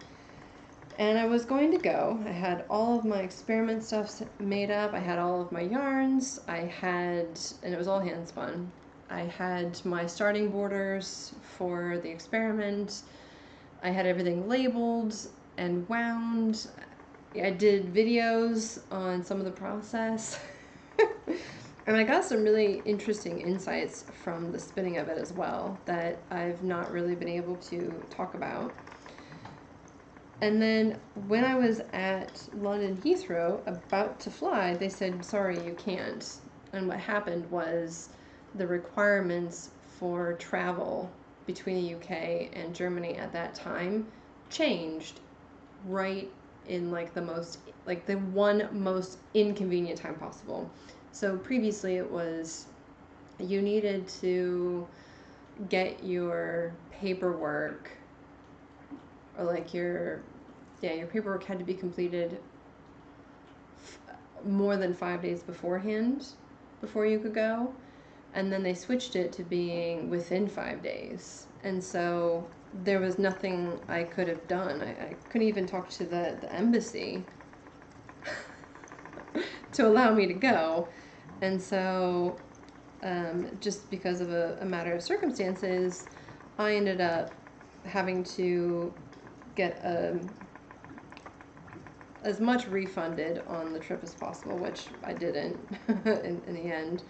And I was going to go. I had all of my experiment stuff made up. I had all of my yarns. And it was all hand spun. I had my starting borders for the experiment. I had everything labeled and wound. I did videos on some of the process. And I got some really interesting insights from the spinning of it as well that I've not really been able to talk about. And then when I was at London Heathrow about to fly, they said, sorry, you can't. And what happened was the requirements for travel between the UK and Germany at that time changed right in the one most inconvenient time possible. So previously it was you needed to get your paperwork, or your paperwork had to be completed more than 5 days beforehand before you could go. And then they switched it to being within 5 days. And so there was nothing I could have done. I couldn't even talk to the embassy to allow me to go. And so just because of a matter of circumstances, I ended up having to get as much refunded on the trip as possible, which I didn't in the end.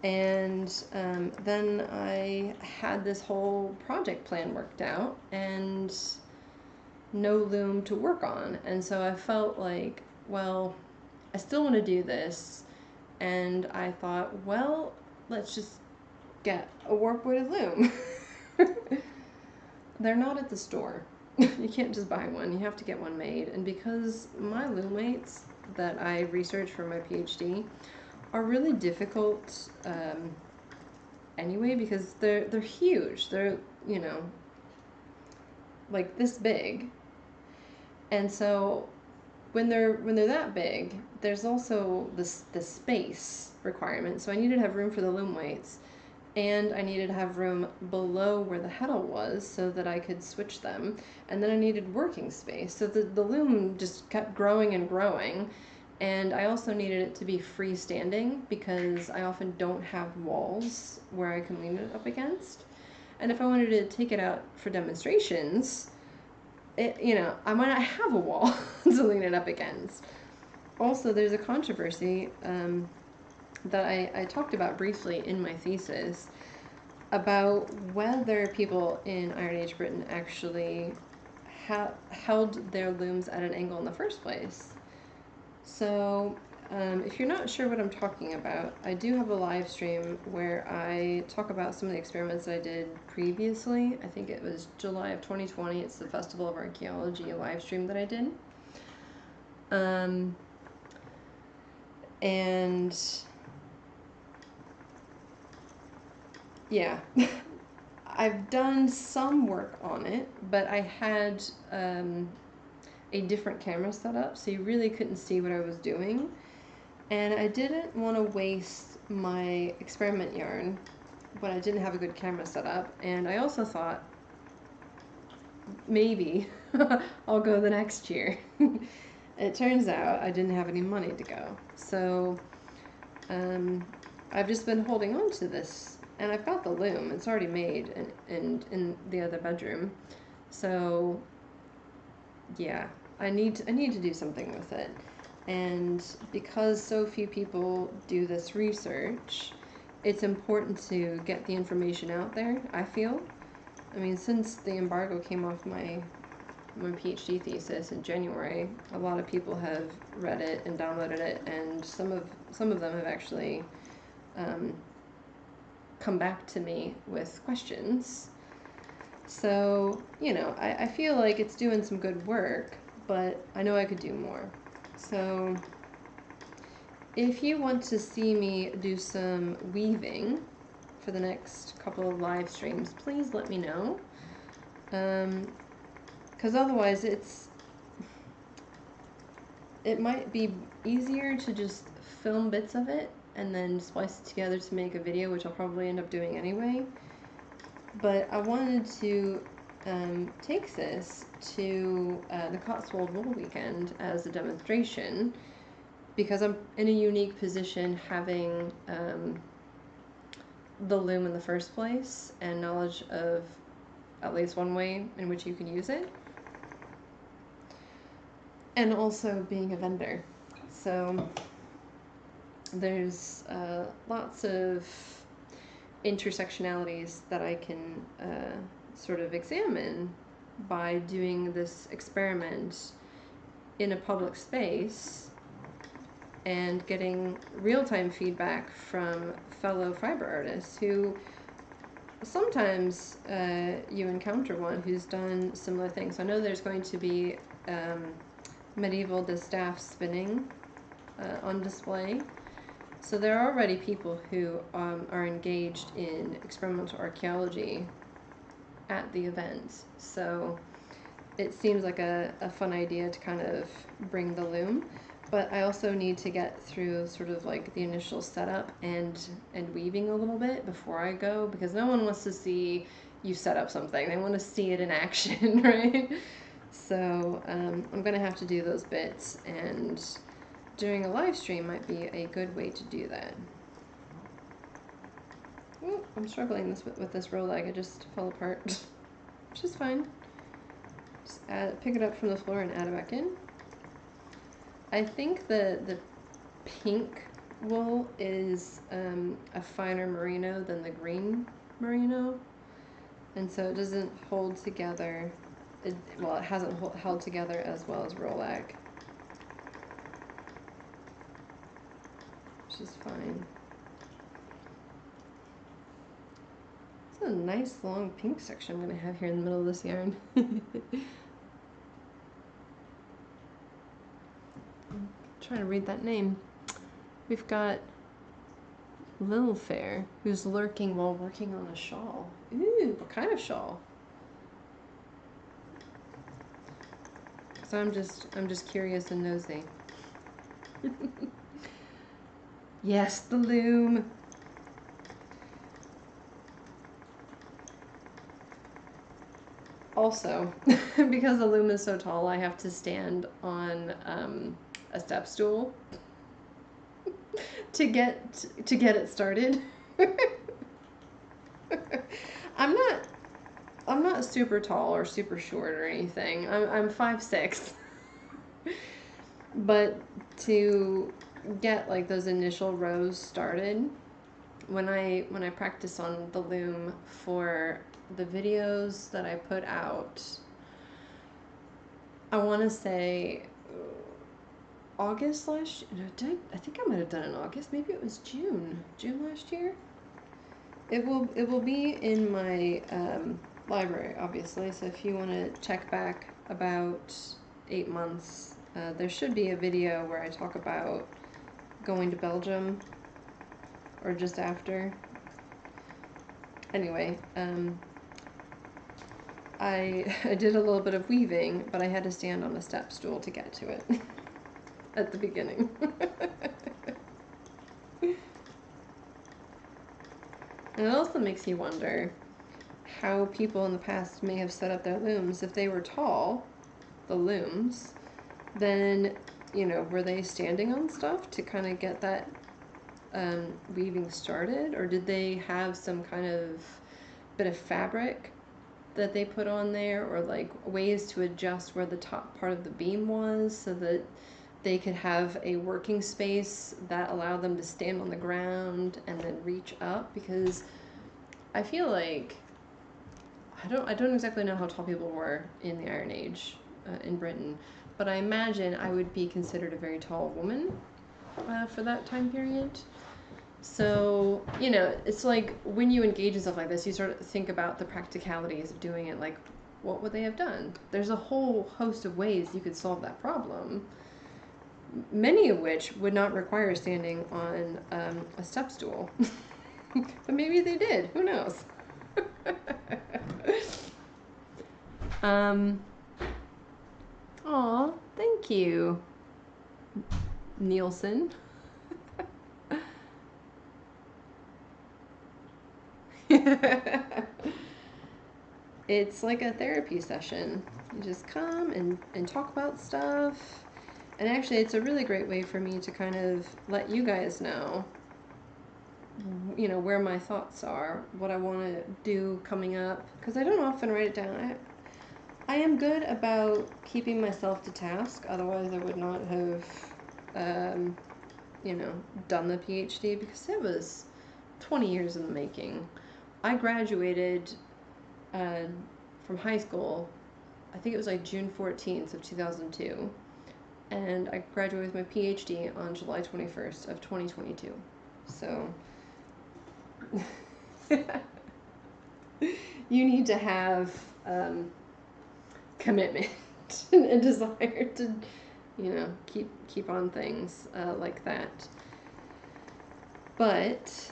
And then I had this whole project plan worked out and no loom to work on. And so I felt like, well, I still want to do this. And I thought, well, let's just get a warp-weighted loom. They're not at the store. You can't just buy one. You have to get one made. And because my loom weights that I researched for my PhD are really difficult anyway, because they're huge. They're, like this big. And so when they're that big, there's also the space requirement. So I needed to have room for the loom weights, and I needed to have room below where the heddle was so that I could switch them. And then I needed working space. So the loom just kept growing and growing. And I also needed it to be freestanding because I often don't have walls where I can lean it up against. And if I wanted to take it out for demonstrations, I might not have a wall to lean it up against. Also, there's a controversy that I talked about briefly in my thesis about whether people in Iron Age Britain actually held their looms at an angle in the first place. So if you're not sure what I'm talking about, I do have a live stream where I talk about some of the experiments that I did previously. I think it was July of 2020. It's the Festival of Archaeology live stream that I did. And yeah, I've done some work on it, but I had a different camera set up, so you really couldn't see what I was doing. And I didn't want to waste my experiment yarn when I didn't have a good camera set up. And I also thought, maybe I'll go the next year. It turns out I didn't have any money to go. So I've just been holding on to this. And I've got the loom. It's already made and in the other bedroom. So yeah, I need to do something with it. And because so few people do this research, it's important to get the information out there, I feel. I mean, since the embargo came off my PhD thesis in January, a lot of people have read it and downloaded it, and some of them have actually come back to me with questions. So, I feel like it's doing some good work, but I know I could do more. So if you want to see me do some weaving for the next couple of live streams, please let me know. Because otherwise it might be easier to just film bits of it and then splice it together to make a video, which I'll probably end up doing anyway. But I wanted to take this to the Cotswold Wool Weekend as a demonstration, because I'm in a unique position having the loom in the first place and knowledge of at least one way in which you can use it, and also being a vendor. So there's lots of intersectionalities that I can sort of examine by doing this experiment in a public space and getting real-time feedback from fellow fiber artists who sometimes you encounter one who's done similar things. I know there's going to be medieval distaff spinning on display. So there are already people who are engaged in experimental archaeology at the event. So it seems like a fun idea to kind of bring the loom. But I also need to get through sort of like the initial setup and weaving a little bit before I go, because no one wants to see you set up something. They want to see it in action, right? So I'm going to have to do those bits, and doing a live stream might be a good way to do that. Ooh, I'm struggling with this Roleg. It just fell apart, which is fine. Just pick it up from the floor and add it back in. I think the pink wool is a finer merino than the green merino, and so it doesn't hold together. It hasn't held together as well as Rolag, which is fine. It's a nice long pink section I'm going to have here in the middle of this yarn. Trying to read that name. We've got Lil Fair, who's lurking while working on a shawl. Ooh, what kind of shawl? So I'm just curious and nosy. Yes, the loom. Also, because the loom is so tall, I have to stand on a step stool to get it started. I'm not super tall or super short or anything. I'm 5'6". But to get like those initial rows started, when I practice on the loom for the videos that I put out, I want to say August last year. No, I think I might have done it in August. Maybe it was June last year. It will be in my library, obviously. So if you want to check back about 8 months, there should be a video where I talk about going to Belgium, or just after. Anyway, I did a little bit of weaving, but I had to stand on a step stool to get to it at the beginning. And it also makes you wonder how people in the past may have set up their looms. If they were tall, the looms, then, you know, were they standing on stuff to kind of get that weaving started? Or did they have some kind of bit of fabric that they put on there, or like ways to adjust where the top part of the beam was so that they could have a working space that allowed them to stand on the ground and then reach up? Because I feel like I don't exactly know how tall people were in the Iron Age in Britain, but I imagine I would be considered a very tall woman for that time period. So, you know, it's like when you engage in stuff like this, you sort of think about the practicalities of doing it. Like, what would they have done? There's a whole host of ways you could solve that problem, many of which would not require standing on a step stool. But maybe they did. Who knows? Aw, thank you, Nielsen. It's like a therapy session. You just come and talk about stuff. And actually, it's a really great way for me to kind of let you guys know, you know, where my thoughts are, what I want to do coming up. Because I don't often write it down. I am good about keeping myself to task. Otherwise, I would not have, you know, done the PhD, because it was 20 years in the making. I graduated from high school, I think it was like June 14th of 2002, and I graduated with my PhD on July 21st of 2022. So you need to have commitment and desire to, you know, keep on things like that. But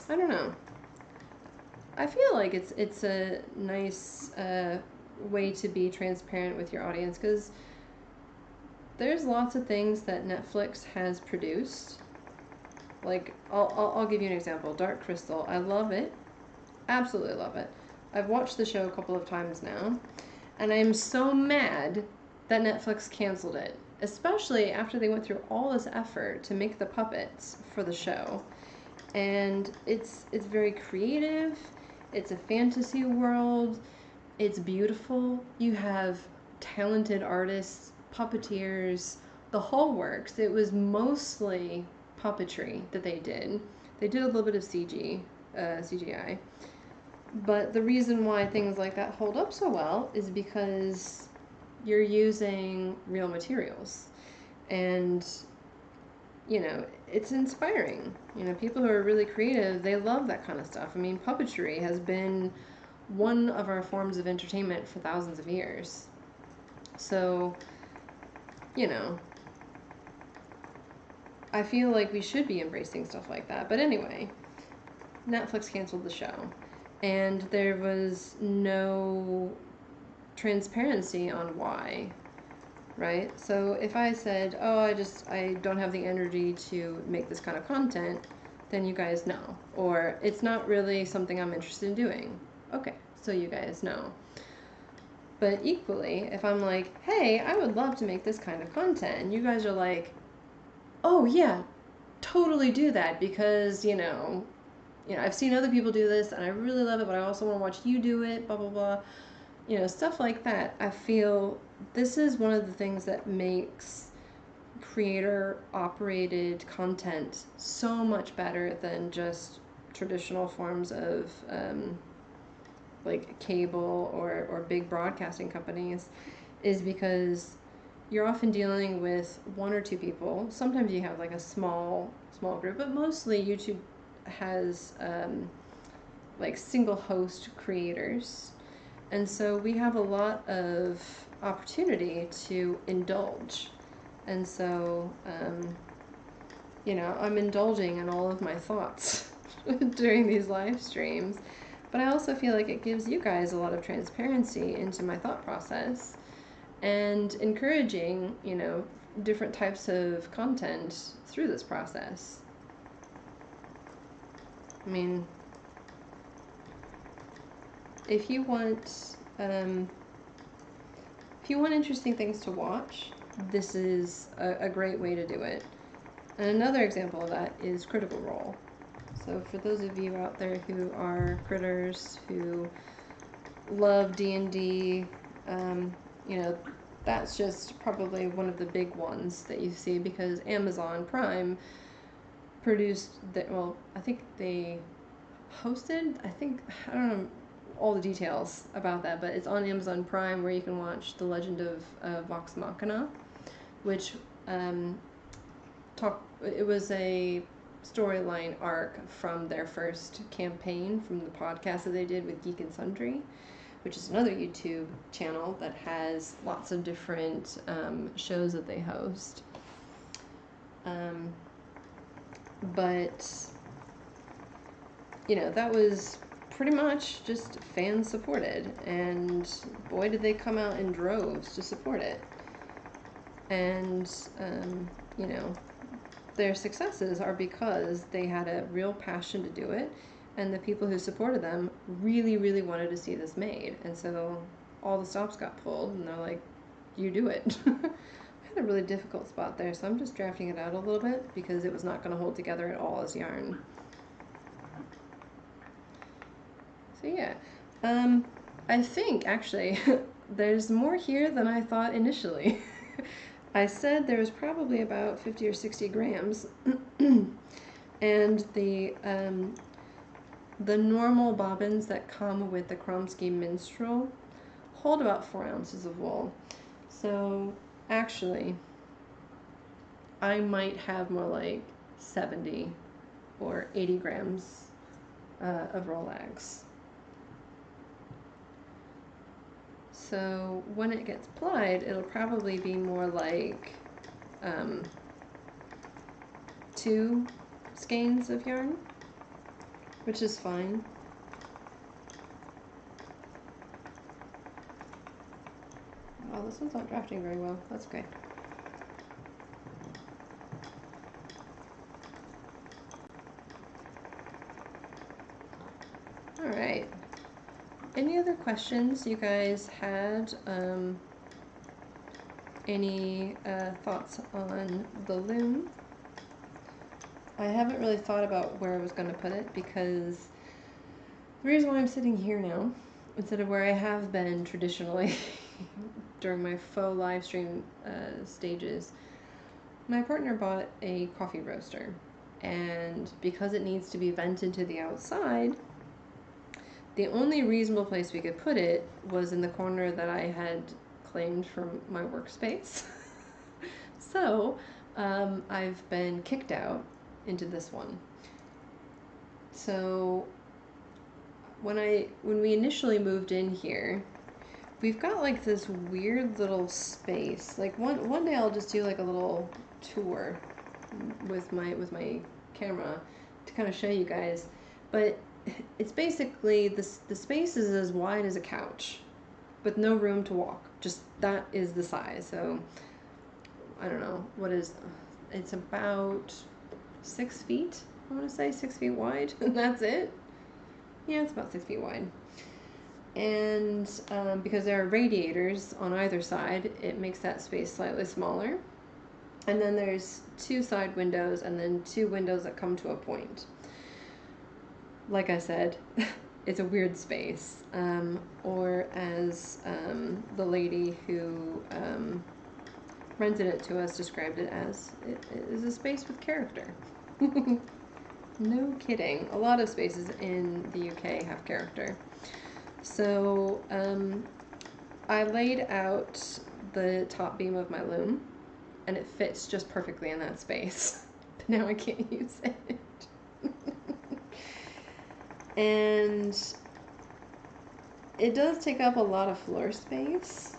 I don't know. I feel like it's a nice way to be transparent with your audience, because there's lots of things that Netflix has produced. Like, I'll give you an example. Dark Crystal. I love it. Absolutely love it. I've watched the show a couple of times now, and I'm so mad that Netflix canceled it, especially after they went through all this effort to make the puppets for the show. And it's very creative. It's a fantasy world. It's beautiful. You have talented artists, puppeteers, the whole works. It was mostly puppetry that they did. They did a little bit of CGI. But the reason why things like that hold up so well is because you're using real materials. And, you know, it's inspiring. You know, people who are really creative, they love that kind of stuff. I mean, puppetry has been one of our forms of entertainment for thousands of years. So, you know, I feel like we should be embracing stuff like that. But anyway, Netflix canceled the show, and there was no transparency on why, right? So if I said, oh, I don't have the energy to make this kind of content, then you guys know. Or it's not really something I'm interested in doing. Okay, so you guys know. But equally, if I'm like, hey, I would love to make this kind of content, and you guys are like, oh yeah, totally do that, because I've seen other people do this and I really love it, but I also want to watch you do it, blah blah blah. Stuff like that. I feel this is one of the things that makes creator operated content so much better than just traditional forms of like cable or big broadcasting companies, is because you're often dealing with one or two people. Sometimes you have like a small group, but mostly YouTube has like single host creators. And so we have a lot of opportunity to indulge. And so, I'm indulging in all of my thoughts during these live streams. But I also feel like it gives you guys a lot of transparency into my thought process and encouraging, different types of content through this process. I mean, if you want interesting things to watch, this is a great way to do it. And another example of that is Critical Role. So for those of you out there who are critters, who love D&D, that's just probably one of the big ones that you see, because Amazon Prime produced I think they hosted, I don't know all the details about that, but it's on Amazon Prime, where you can watch The Legend of Vox Machina, which it was a storyline arc from their first campaign from the podcast that they did with Geek and Sundry, which is another YouTube channel that has lots of different shows that they host. But that was pretty much just fan supported, and boy did they come out in droves to support it. And their successes are because they had a real passion to do it, and the people who supported them really, really wanted to see this made. And so all the stops got pulled, and they're like, you do it. I had a really difficult spot there, so I'm just drafting it out a little bit because it was not going to hold together at all as yarn. So yeah, I think actually there's more here than I thought initially. I said there was probably about 50 or 60 grams, and the normal bobbins that come with the Kromsky Minstrel hold about 4 ounces of wool. So actually, I might have more like 70 or 80 grams of Rolags. So when it gets plied, it'll probably be more like 2 skeins of yarn, which is fine. Oh, this one's not drafting very well. That's okay. All right. Any other questions you guys had? Any thoughts on the loom? I haven't really thought about where I was going to put it, because the reason why I'm sitting here now, instead of where I have been traditionally during my faux live stream stages, my partner bought a coffee roaster, and because it needs to be vented to the outside, the only reasonable place we could put it was in the corner that I had claimed from my workspace. So I've been kicked out into this one. So when we initially moved in here, we've got like this weird little space. Like one day I'll just do like a little tour with my camera to kind of show you guys, but it's basically the space is as wide as a couch, with no room to walk. Just that is the size. So I don't know what is. It's about 6 feet. I want to say 6 feet wide, and that's it. Yeah, it's about 6 feet wide. And because there are radiators on either side, it makes that space slightly smaller. And then there's 2 side windows and then 2 windows that come to a point. Like I said, it's a weird space. Or as the lady who rented it to us described it as, it is a space with character. No kidding. A lot of spaces in the UK have character. So I laid out the top beam of my loom, and it fits just perfectly in that space. But now I can't use it. And it does take up a lot of floor space.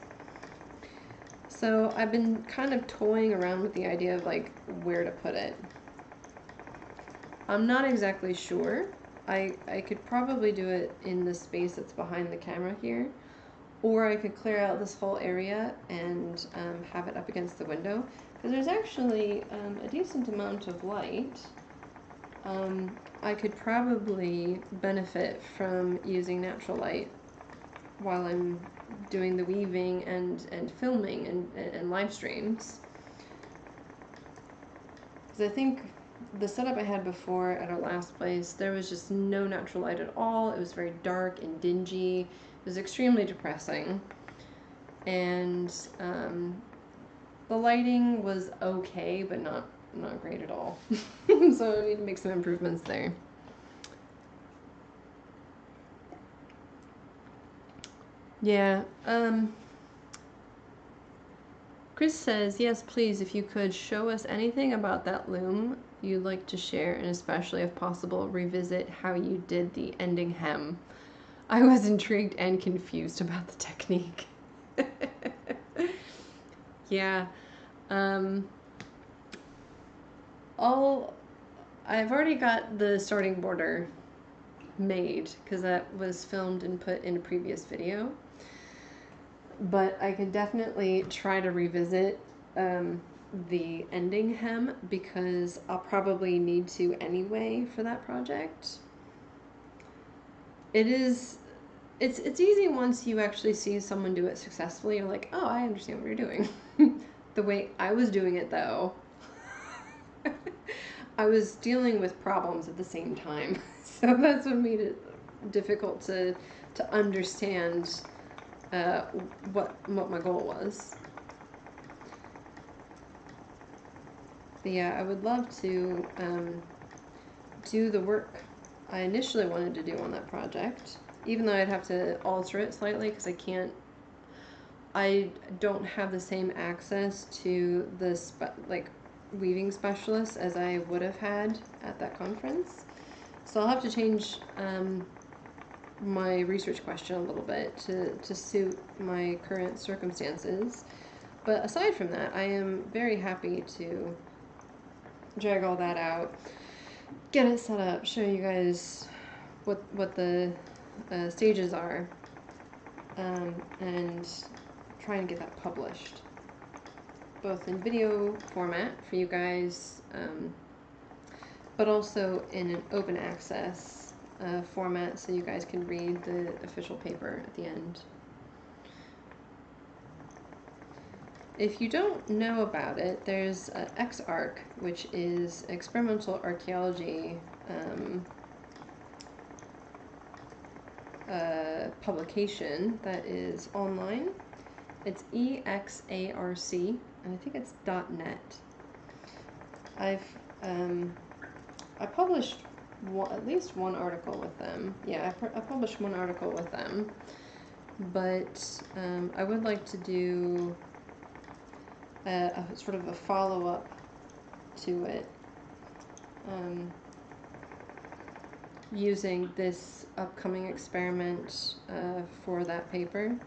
So I've been kind of toying around with the idea of like where to put it. I'm not exactly sure. I could probably do it in the space that's behind the camera here, or I could clear out this whole area and have it up against the window, because there's actually a decent amount of light. I could probably benefit from using natural light while I'm doing the weaving and filming and live streams. Because I think the setup I had before at our last place, there was just no natural light at all. It was very dark and dingy. It was extremely depressing. And the lighting was okay, but not great at all. So I need to make some improvements there. Yeah. Chris says, yes, please, if you could show us anything about that loom you'd like to share, and especially, if possible, revisit how you did the ending hem. I was intrigued and confused about the technique. Yeah. I've already got the starting border made, because that was filmed and put in a previous video. But I can definitely try to revisit the ending hem, because I'll probably need to anyway for that project. It's easy once you actually see someone do it successfully. You're like, oh, I understand what you're doing. The way I was doing it, though, I was dealing with problems at the same time. So that's what made it difficult to understand what my goal was. But yeah, I would love to do the work I initially wanted to do on that project, even though I'd have to alter it slightly, because I don't have the same access to the weaving specialists as I would have had at that conference. So I'll have to change my research question a little bit to suit my current circumstances. But aside from that, I am very happy to drag all that out, get it set up, show you guys what the stages are, and try and get that published, both in video format for you guys, but also in an open access format, so you guys can read the official paper at the end. If you don't know about it, there's XArc, which is experimental archaeology publication that is online. It's EXARC, and I think it's .net. I published at least one article with them. Yeah, I published one article with them, but I would like to do a sort of a follow-up to it, using this upcoming experiment for that paper.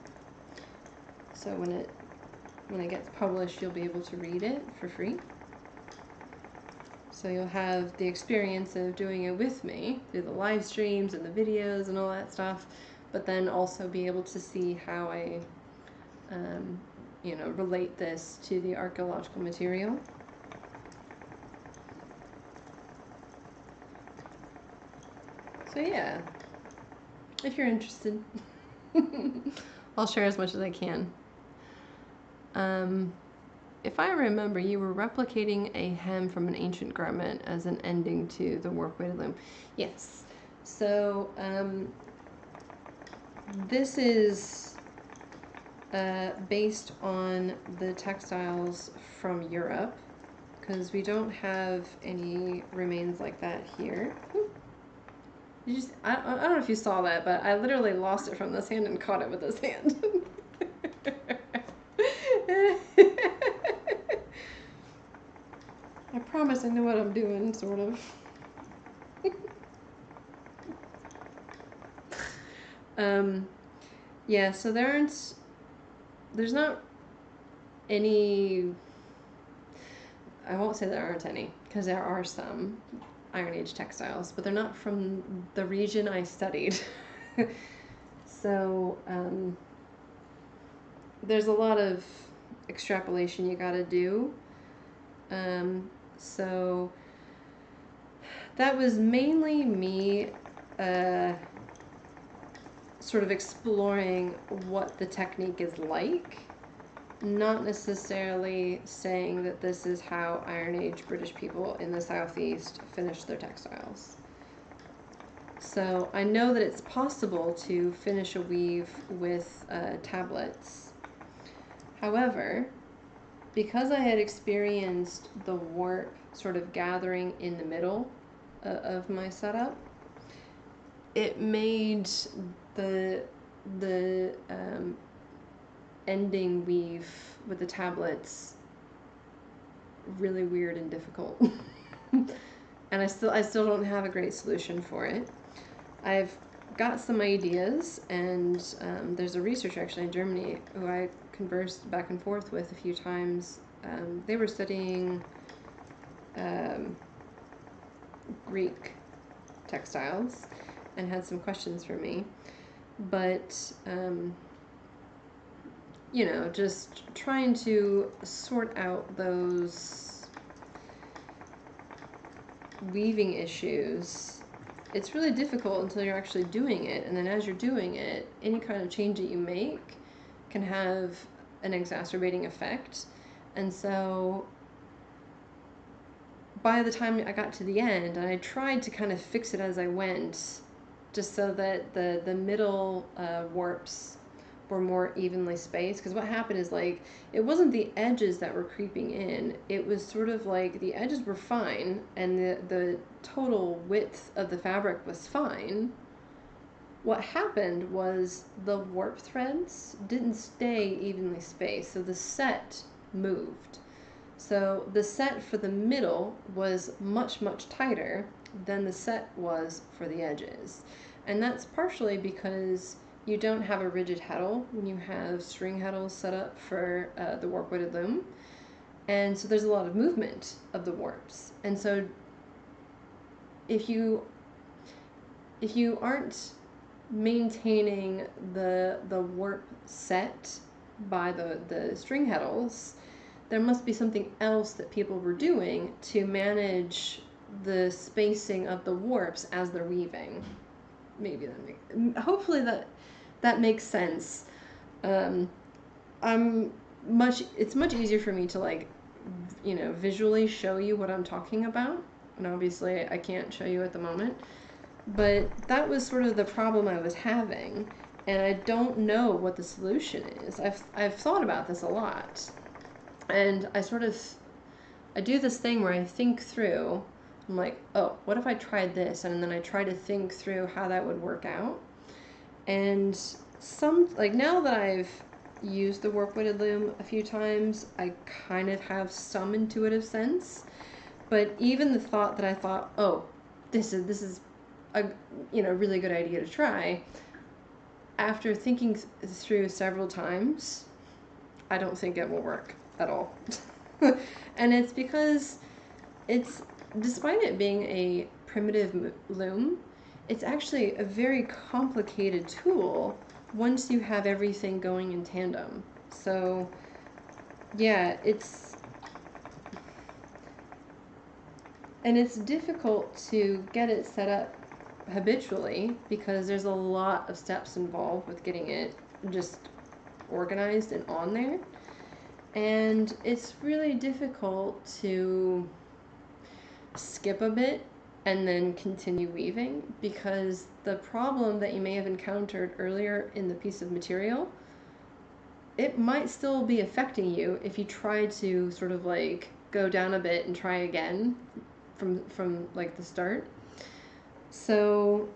So when it gets published, you'll be able to read it for free. So you'll have the experience of doing it with me through the live streams and the videos and all that stuff, but then also be able to see how I, you know, relate this to the archaeological material. So yeah, if you're interested, I'll share as much as I can. If I remember, you were replicating a hem from an ancient garment as an ending to the warp-weighted loom. Yes. So this is based on the textiles from Europe, because we don't have any remains like that here. I don't know if you saw that, but I literally lost it from this hand and caught it with this hand. I promise I know what I'm doing, sort of. Yeah, so there's not any, I won't say there aren't any, because there are some Iron Age textiles, but they're not from the region I studied. So there's a lot of extrapolation you gotta do. So that was mainly me sort of exploring what the technique is like, not necessarily saying that this is how Iron Age British people in the Southeast finished their textiles. So I know that it's possible to finish a weave with tablets. However, because I had experienced the warp sort of gathering in the middle of my setup, it made the ending weave with the tablets really weird and difficult. And I still don't have a great solution for it. I've got some ideas, and there's a researcher actually in Germany who I conversed back and forth with a few times. They were studying Greek textiles and had some questions for me, but you know, just trying to sort out those weaving issues. It's really difficult until you're actually doing it, and then as you're doing it, any kind of change that you make can have an exacerbating effect. And so by the time I got to the end, and I tried to kind of fix it as I went, just so that the middle warps were more evenly spaced. Because what happened is, like, it wasn't the edges that were creeping in, it was sort of like the edges were fine and the total width of the fabric was fine. What happened was the warp threads didn't stay evenly spaced, so the set moved. So the set for the middle was much, much tighter than the set was for the edges. And that's partially because you don't have a rigid heddle when you have string heddles set up for the warp-weighted loom. And so there's a lot of movement of the warps. And so if you aren't maintaining the warp set by the string heddles, there must be something else that people were doing to manage the spacing of the warps as they're weaving. Maybe hopefully that makes sense. It's much easier for me to, like, you know, visually show you what I'm talking about, and obviously I can't show you at the moment, but that was sort of the problem I was having, and I don't know what the solution is. I've thought about this a lot, and I do this thing where I think through. I'm like, oh, what if I tried this? And then I try to think through how that would work out. And now that I've used the warp-weighted loom a few times, I kind of have some intuitive sense. But even the thought that I thought, oh, this is a, you know, really good idea to try, after thinking through several times, I don't think it will work at all. And it's because despite it being a primitive loom, it's actually a very complicated tool once you have everything going in tandem. So yeah, it's difficult to get it set up habitually because there's a lot of steps involved with getting it just organized and on there. And it's really difficult to skip a bit and then continue weaving, because the problem that you may have encountered earlier in the piece of material, it might still be affecting you if you try to sort of like go down a bit and try again from like the start. So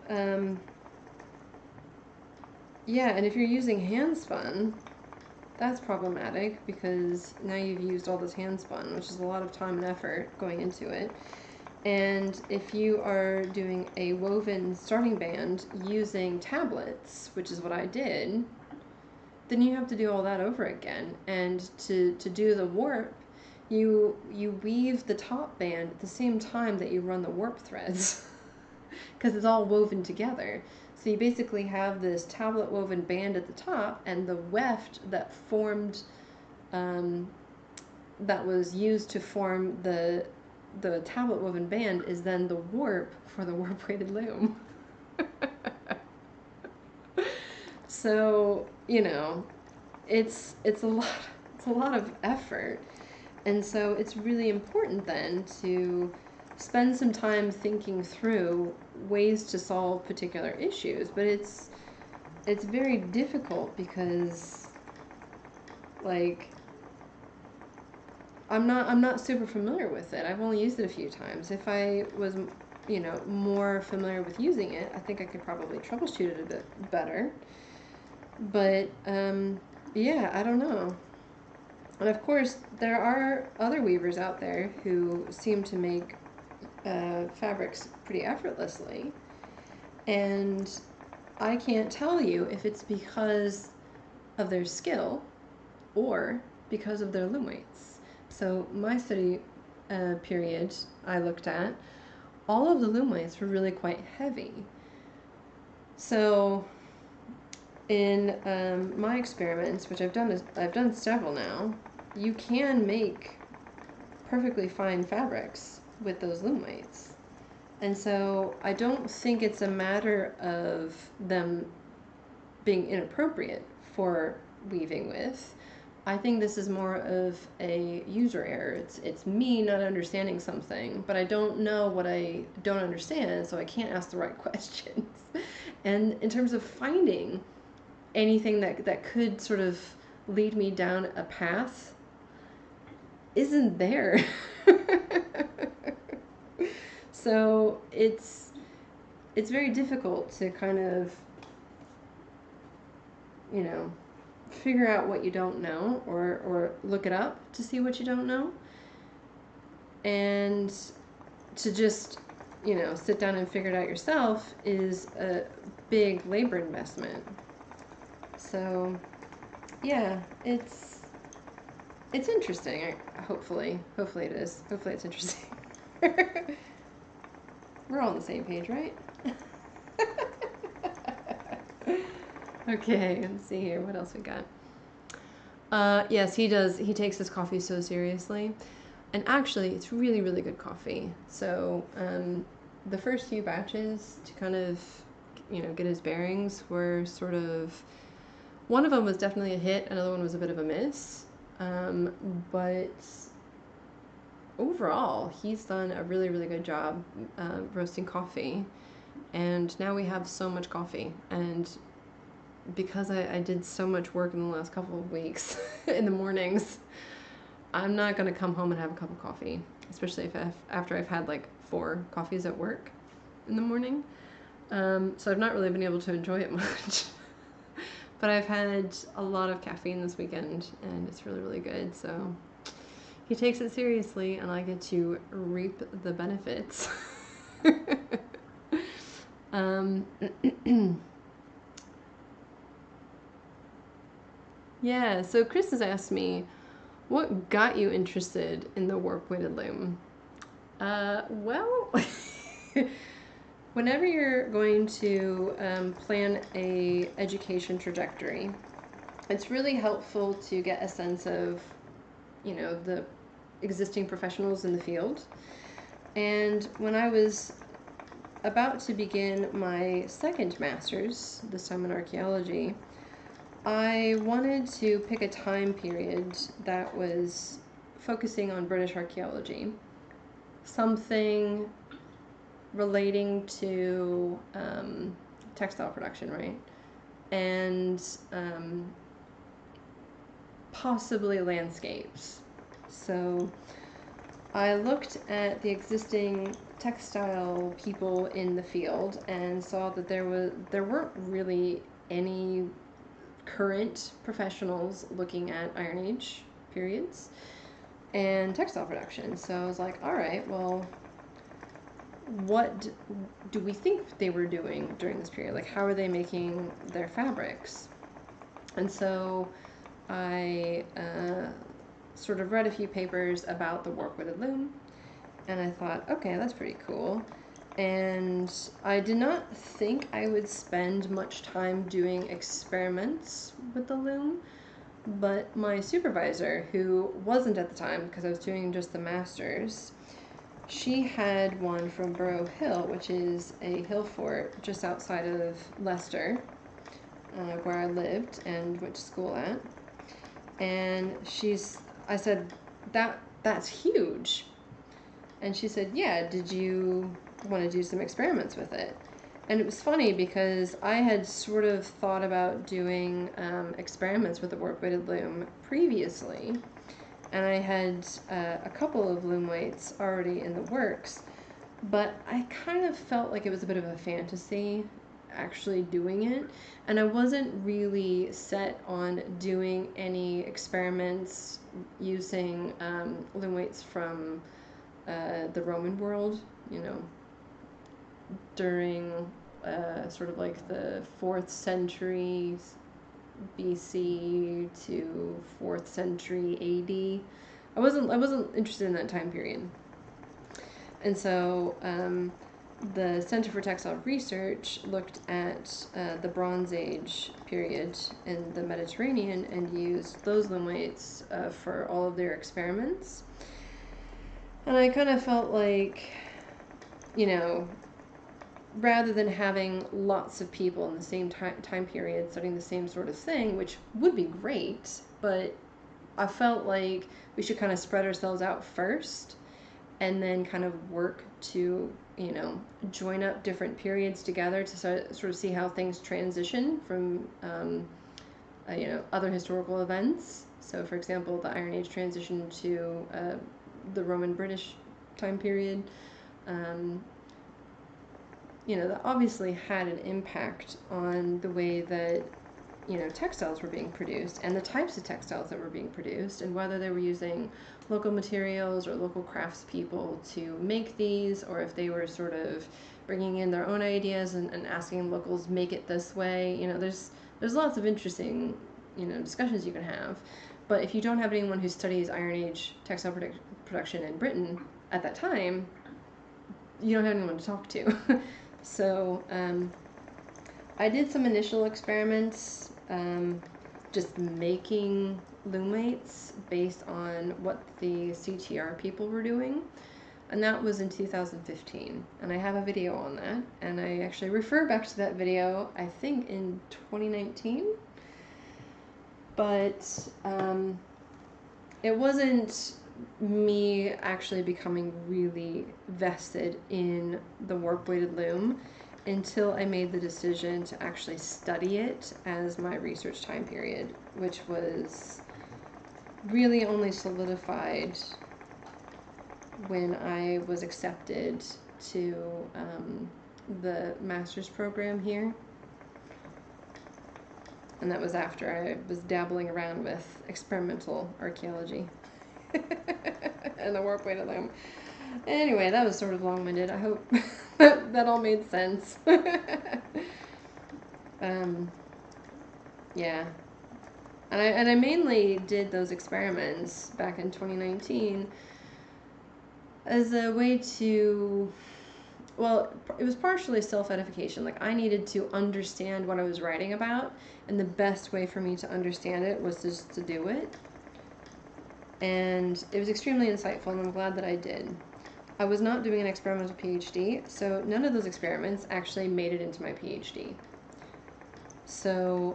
yeah, and if you're using hand spun, that's problematic because now you've used all this hand spun, which is a lot of time and effort going into it. And if you are doing a woven starting band using tablets, which is what I did, then you have to do all that over again. And to do the warp, you weave the top band at the same time that you run the warp threads because it's all woven together. So you basically have this tablet woven band at the top, and the weft that formed, that was used to form the tablet woven band is then the warp for the warp weighted loom. So, you know, it's a lot of effort. And so it's really important then to spend some time thinking through ways to solve particular issues, but it's very difficult because, like, I'm not super familiar with it. I've only used it a few times. If I was, you know, more familiar with using it, I think I could probably troubleshoot it a bit better. But yeah, I don't know. And of course, there are other weavers out there who seem to make fabrics pretty effortlessly, and I can't tell you if it's because of their skill or because of their loom weights. So my study period I looked at, all of the loom weights were really quite heavy. So in my experiments, which I've done several now, you can make perfectly fine fabrics with those loom weights. And so I don't think it's a matter of them being inappropriate for weaving with. I think this is more of a user error. It's me not understanding something, but I don't know what I don't understand, so I can't ask the right questions. And in terms of finding anything that could sort of lead me down a path isn't there. So it's very difficult to kind of, you know, figure out what you don't know, or look it up to see what you don't know, and to just, you know, sit down and figure it out yourself is a big labor investment. So yeah, it's interesting. Hopefully it is. Hopefully it's interesting. We're all on the same page, right? Okay, let's see here. What else we got? Yes, he does. He takes his coffee so seriously. And actually, it's really, really good coffee. So the first few batches to kind of, you know, get his bearings were sort of, one of them was definitely a hit, another one was a bit of a miss. But overall, he's done a really, really good job roasting coffee. And now we have so much coffee. And because I did so much work in the last couple of weeks in the mornings, I'm not going to come home and have a cup of coffee, especially after I've had like 4 coffees at work in the morning. So I've not really been able to enjoy it much. But I've had a lot of caffeine this weekend, and it's really, really good. So he takes it seriously, and I get to reap the benefits. Yeah, so Chris has asked me, what got you interested in the warp weighted loom? Well, Whenever you're going to plan a education trajectory, it's really helpful to get a sense of, you know, the existing professionals in the field. And when I was about to begin my second master's, this time in archaeology, I wanted to pick a time period that was focusing on British archaeology, something relating to textile production, right? And possibly landscapes. So I looked at the existing textile people in the field and saw that there weren't really any current professionals looking at Iron Age periods and textile production. So I was like, all right, well, what do we think they were doing during this period? Like, how are they making their fabrics? And so I sort of read a few papers about the warp-weighted loom, and I thought, okay, that's pretty cool. And I did not think I would spend much time doing experiments with the loom, but my supervisor, who wasn't at the time because I was doing just the master's, she had one from Burrow Hill, which is a hill fort just outside of Leicester, where I lived and went to school at. And I said, that's huge. And she said, yeah, did you want to do some experiments with it? And it was funny because I had sort of thought about doing experiments with the warp-weighted loom previously, and I had a couple of loom weights already in the works, but I kind of felt like it was a bit of a fantasy actually doing it, and I wasn't really set on doing any experiments using loom weights from the Roman world, you know, during sort of like the 4th century BC to 4th century AD. I wasn't interested in that time period. And so the Center for Textile Research looked at the Bronze Age period in the Mediterranean and used those loom weights for all of their experiments. And I kind of felt like, you know, rather than having lots of people in the same time period studying the same sort of thing, which would be great, but I felt like we should kind of spread ourselves out first and then kind of work to, you know, join up different periods together to sort of see how things transition from, you know, other historical events. So, for example, the Iron Age transition to the Roman-British time period. You know, that obviously had an impact on the way that, you know, textiles were being produced and the types of textiles that were being produced and whether they were using local materials or local craftspeople to make these, or if they were sort of bringing in their own ideas and asking locals make it this way. You know, there's lots of interesting, you know, discussions you can have. But if you don't have anyone who studies Iron Age textile production in Britain at that time, you don't have anyone to talk to. So I did some initial experiments, just making loom weights based on what the CTR people were doing, and that was in 2015. And I have a video on that, and I actually refer back to that video, I think in 2019. But it wasn't me actually becoming really vested in the warp-weighted loom until I made the decision to actually study it as my research time period, which was really only solidified when I was accepted to the master's program here. And that was after I was dabbling around with experimental archaeology and the warp-weighted loom. Anyway, that was sort of long-winded. I hope that all made sense. Yeah. And I mainly did those experiments back in 2019 as a way to, well, it was partially self-edification. Like, I needed to understand what I was writing about, and the best way for me to understand it was just to do it. And it was extremely insightful, and I'm glad that I did. I was not doing an experimental PhD, so none of those experiments actually made it into my PhD. So,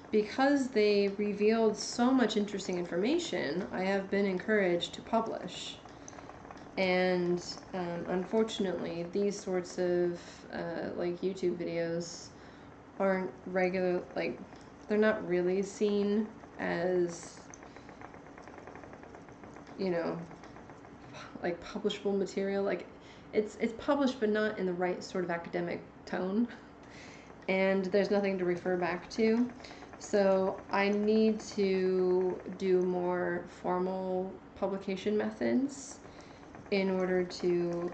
because they revealed so much interesting information, I have been encouraged to publish. And unfortunately, these sorts of like YouTube videos aren't regular, like, they're not really seen as, you know, like publishable material. Like, it's published, but not in the right sort of academic tone, and there's nothing to refer back to. So I need to do more formal publication methods in order to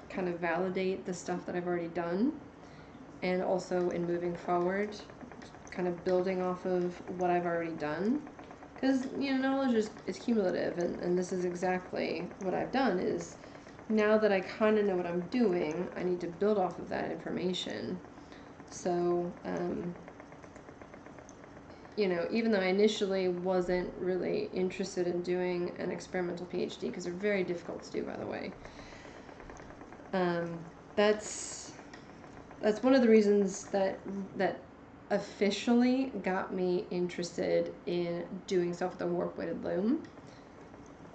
kind of validate the stuff that I've already done, and also in moving forward, kind of building off of what I've already done. Because, you know, knowledge is cumulative, and this is exactly what I've done. Is now that I kind of know what I'm doing, I need to build off of that information. So, you know, even though I initially wasn't really interested in doing an experimental PhD, because they're very difficult to do, by the way, that's one of the reasons that officially got me interested in doing stuff with a warp-weighted loom.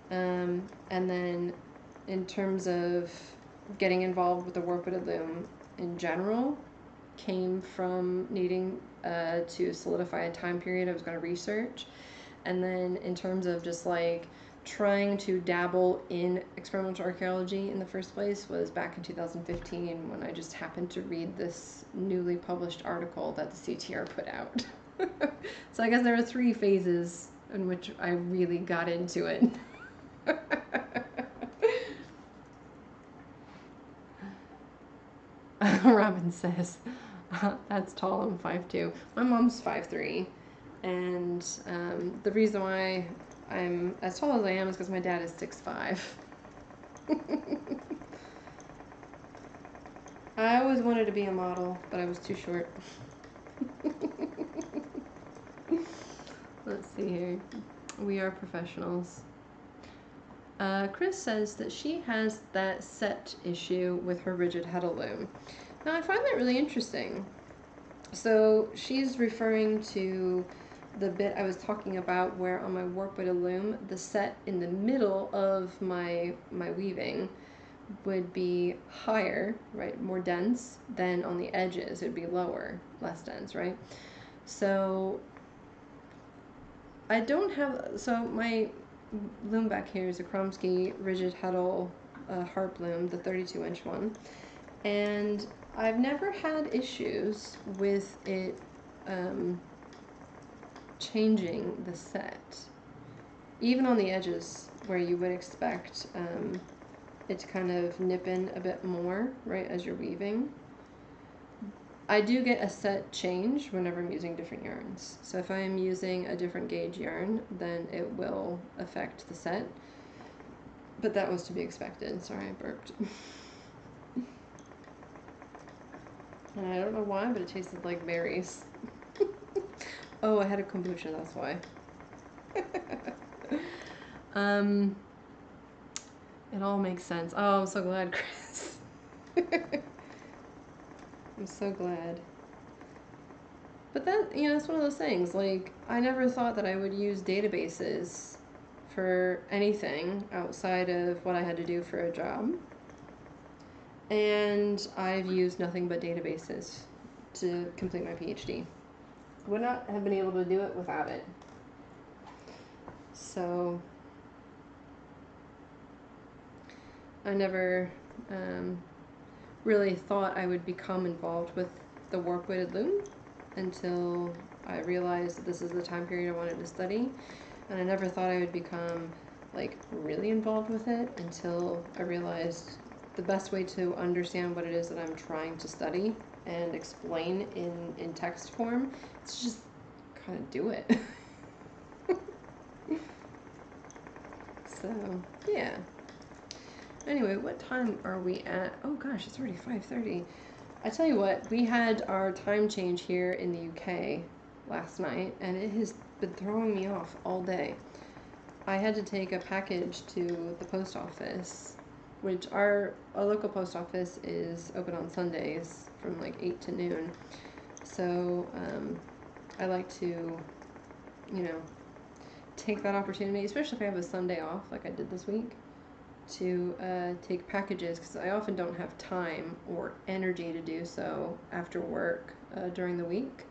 And then in terms of getting involved with the warp-weighted loom in general, came from needing to solidify a time period I was going to research. And then in terms of just like trying to dabble in experimental archaeology in the first place was back in 2015, when I just happened to read this newly published article that the CTR put out. So I guess there were 3 phases in which I really got into it. Robin says, that's tall, I'm 5'2". My mom's 5'3", and the reason why I'm as tall as I am is because my dad is 6'5". I always wanted to be a model, but I was too short. Let's see here. We are professionals. Chris says that she has that set issue with her rigid heddle loom. Now, I find that really interesting. So she's referring to the bit I was talking about where on my warp-weighted loom, the set in the middle of my weaving would be higher, right, more dense, than on the edges. It would be lower, less dense, right? So I don't have, so my loom back here is a Kromsky rigid heddle harp loom, the 32-inch one, and I've never had issues with it changing the set, even on the edges where you would expect it to kind of nip in a bit more, right, as you're weaving. I do get a set change whenever I'm using different yarns. So if I am using a different gauge yarn, then it will affect the set. But that was to be expected. Sorry, I burped. And I don't know why, but it tasted like berries. Oh, I had a kombucha, that's why. It all makes sense. Oh, I'm so glad, Chris. I'm so glad. But that, you know, it's one of those things, like, I never thought that I would use databases for anything outside of what I had to do for a job. And I've used nothing but databases to complete my PhD. Would not have been able to do it without it. So I never really thought I would become involved with the warp-weighted loom until I realized that this is the time period I wanted to study. And I never thought I would become like really involved with it until I realized the best way to understand what it is that I'm trying to study and explain in text form is just kind of do it. So, yeah. Anyway, what time are we at? Oh gosh, it's already 5:30. I tell you what, we had our time change here in the UK last night, and it has been throwing me off all day. I had to take a package to the post office, which our local post office is open on Sundays from like 8 to noon. So I like to, you know, take that opportunity, especially if I have a Sunday off like I did this week, to take packages, because I often don't have time or energy to do so after work during the week.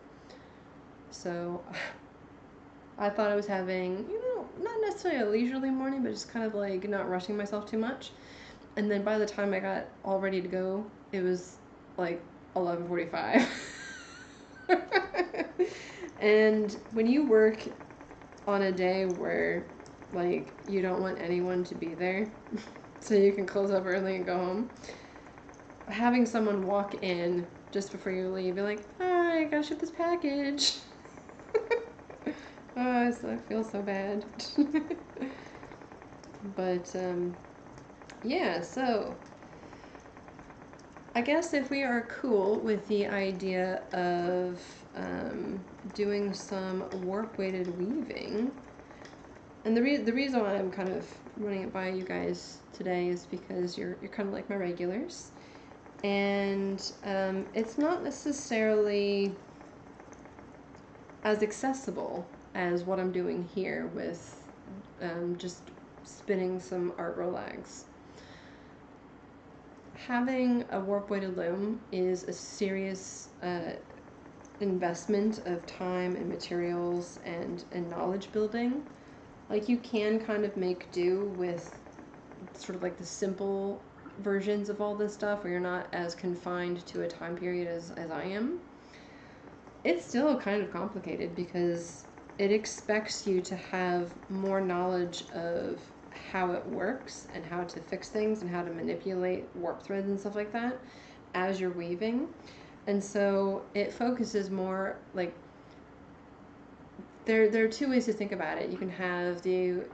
So I thought I was having, not necessarily a leisurely morning, but just kind of like not rushing myself too much. And then by the time I got all ready to go, it was like 11:45. And when you work on a day where like you don't want anyone to be there so you can close up early and go home, having someone walk in just before you leave, be like, hi, I gotta ship this package. Oh, I feel so bad. But yeah, so I guess if we are cool with the idea of doing some warp weighted weaving, and the reason why I'm kind of running it by you guys today is because you're kind of like my regulars, and it's not necessarily as accessible as what I'm doing here with just spinning some Art Rolags. Having a warp weighted loom is a serious investment of time and materials and knowledge building. Like, you can kind of make do with sort of like the simple versions of all this stuff where you're not as confined to a time period as I am. It's still kind of complicated because it expects you to have more knowledge of how it works and how to fix things and how to manipulate warp threads and stuff like that as you're weaving. And so it focuses more, like, there are two ways to think about it. You can have the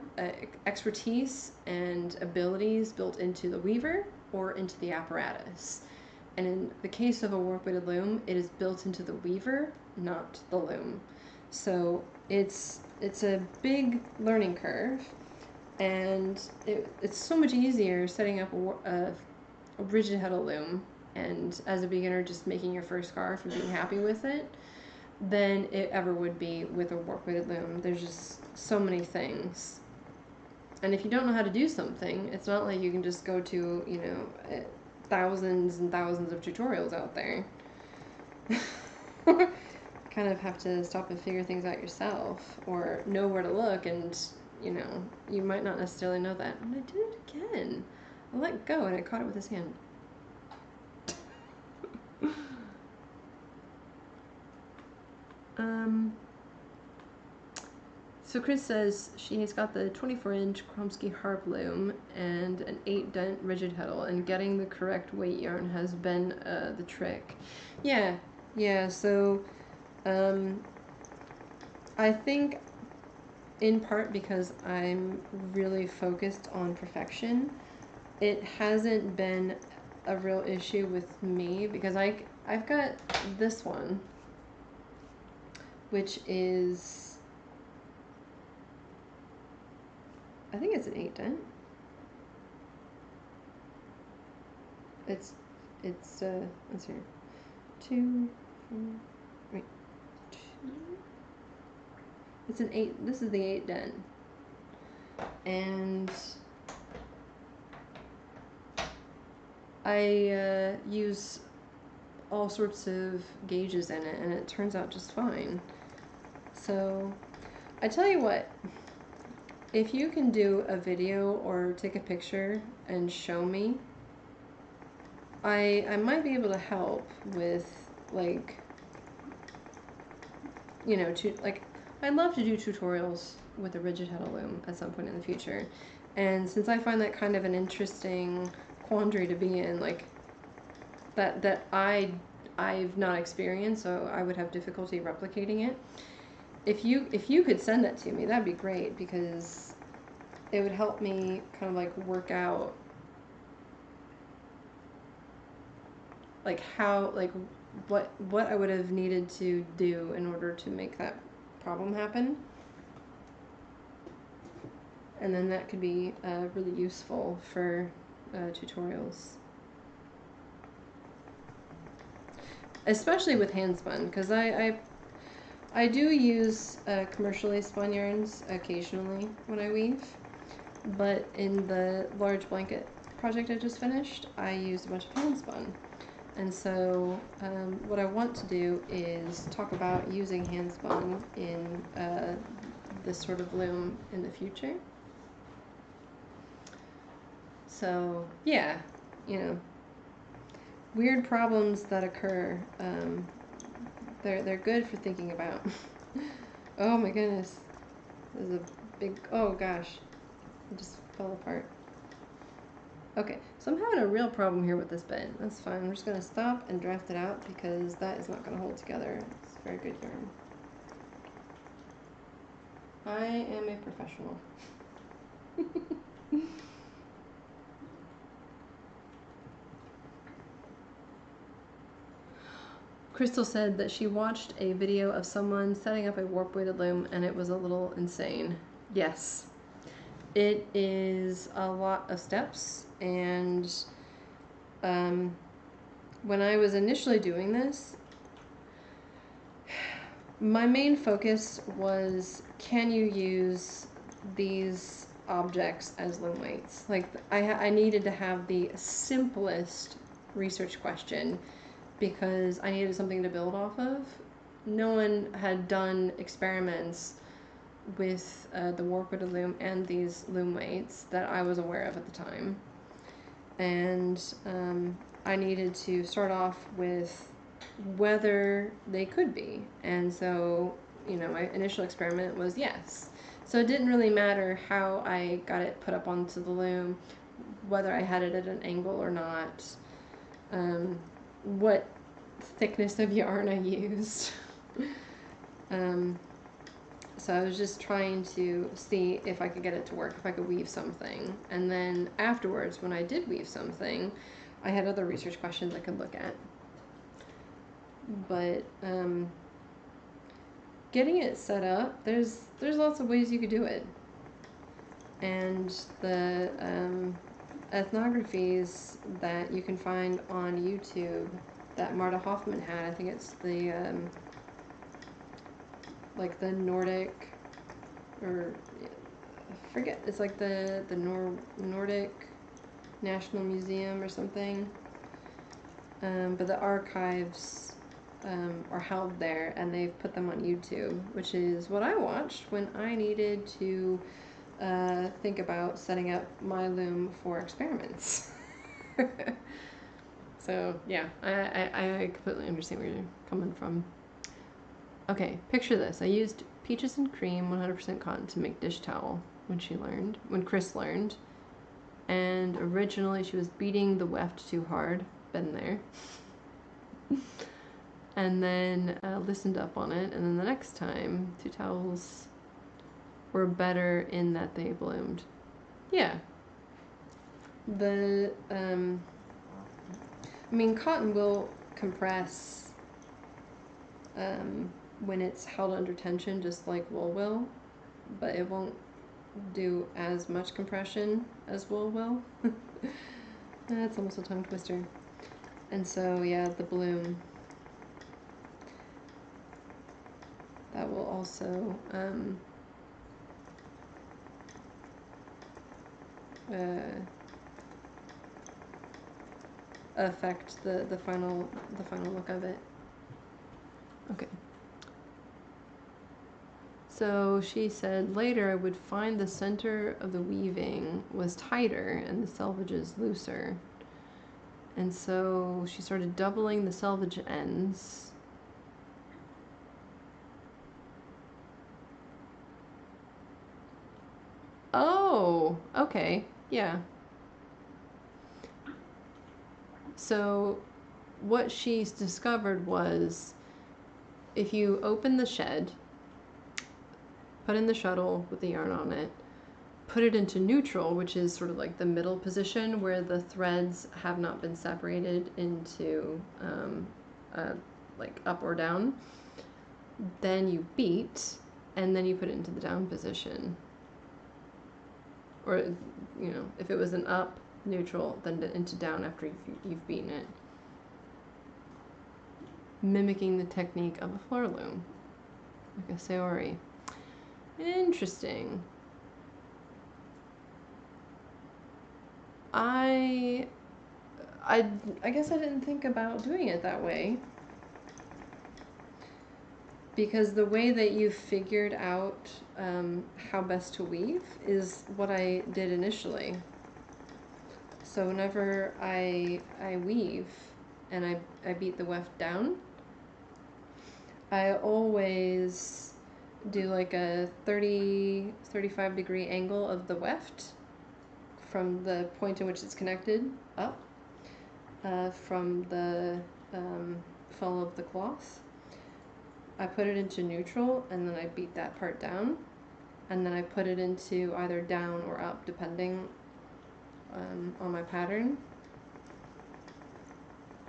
expertise and abilities built into the weaver or into the apparatus. And in the case of a warp weighted loom, it is built into the weaver, not the loom. So it's a big learning curve, and it's so much easier setting up a rigid heddle loom and as a beginner just making your first scarf and being happy with it than it ever would be with a warp weighted loom. There's just so many things. And if you don't know how to do something, it's not like you can just go to, thousands and thousands of tutorials out there. Kind of have to stop and figure things out yourself, or know where to look, and you might not necessarily know that. And I did it again. I let go and I caught it with his hand. So Chris says she has got the 24-inch Kromsky harp loom and an 8-dent rigid heddle, and getting the correct weight yarn has been the trick. Yeah. So I think in part because I'm really focused on perfection, it hasn't been a real issue with me, because I've got this one, which is, I think it's an 8-dent. It's let's see, 2, 4, wait, 2. It's an 8. This is the 8-dent, and I use all sorts of gauges in it, and it turns out just fine. So I tell you what, if you can do a video or take a picture and show me, I might be able to help with, like, I'd love to do tutorials with a rigid heddle loom at some point in the future. And since I find that kind of an interesting quandary to be in, like, that I've not experienced, so I would have difficulty replicating it. If you could send that to me, that'd be great, because it would help me kind of like work out like how, like what I would have needed to do in order to make that problem happen. And then that could be really useful for tutorials. Especially with hand spun, because I do use commercially spun yarns occasionally when I weave, but in the large blanket project I just finished, I used a bunch of hand spun. And so what I want to do is talk about using hand spun in this sort of loom in the future. So yeah, you know, weird problems that occur, they're good for thinking about. Oh my goodness, there's a big, oh gosh, it just fell apart. Okay, so I'm having a real problem here with this bed. That's fine. I'm just going to stop and draft it out because that is not going to hold together. It's very good yarn. I am a professional. Crystal said that she watched a video of someone setting up a warp weighted loom and it was a little insane. Yes, it is a lot of steps, and when I was initially doing this, my main focus was, can you use these objects as loom weights? Like, I needed to have the simplest research question because I needed something to build off of. No one had done experiments with the warp weighted loom and these loom weights that I was aware of at the time. And I needed to start off with whether they could be. And so, you know, my initial experiment was yes. So it didn't really matter how I got it put up onto the loom, whether I had it at an angle or not, what thickness of yarn I used. So I was just trying to see if I could get it to work, if I could weave something. And then afterwards, when I did weave something, I had other research questions I could look at. But getting it set up, there's lots of ways you could do it. And the ethnographies that you can find on YouTube that Marta Hoffman had, I think it's the like the Nordic, or I forget, it's like the Nordic National Museum or something. But the archives are held there, and they've put them on YouTube, which is what I watched when I needed to think about setting up my loom for experiments. So yeah, I completely understand where you're coming from. Okay, picture this. I used peaches and cream 100% cotton to make dish towel when Chris learned. And originally she was beating the weft too hard. Been there. And then listened up on it, and then the next time, 2 towels were better in that they bloomed. Yeah. The, I mean, cotton will compress when it's held under tension, just like wool will, but it won't do as much compression as wool will. That's almost a tongue twister. And so, yeah, the bloom, that will also affect the final look of it. Okay. So she said later I would find the center of the weaving was tighter and the selvages looser. And so she started doubling the selvage ends. Oh, okay, yeah. So what she's discovered was if you open the shed, put in the shuttle with the yarn on it, put it into neutral, which is sort of like the middle position where the threads have not been separated into like up or down. Then you beat, and then you put it into the down position. Or, you know, if it was an up, neutral, then into down after you've beaten it. Mimicking the technique of a floor loom, like a seori. Interesting. I guess I didn't think about doing it that way, because the way that you figured out how best to weave is what I did initially. So whenever I weave and I beat the weft down, I always do like a 35 degree angle of the weft from the point in which it's connected up, from the fall of the cloth. I put it into neutral, and then I beat that part down, and then I put it into either down or up depending on my pattern.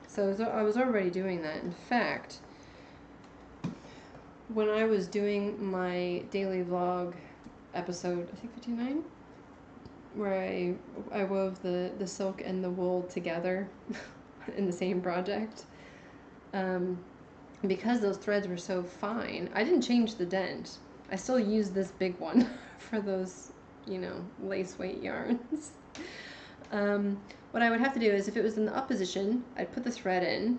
So I was already doing that. In fact, when I was doing my daily vlog episode, I think 59, where I wove the silk and the wool together in the same project, because those threads were so fine, I didn't change the dent. I still used this big one for those, you know, lace weight yarns. What I would have to do is, if it was in the up position, I'd put the thread in,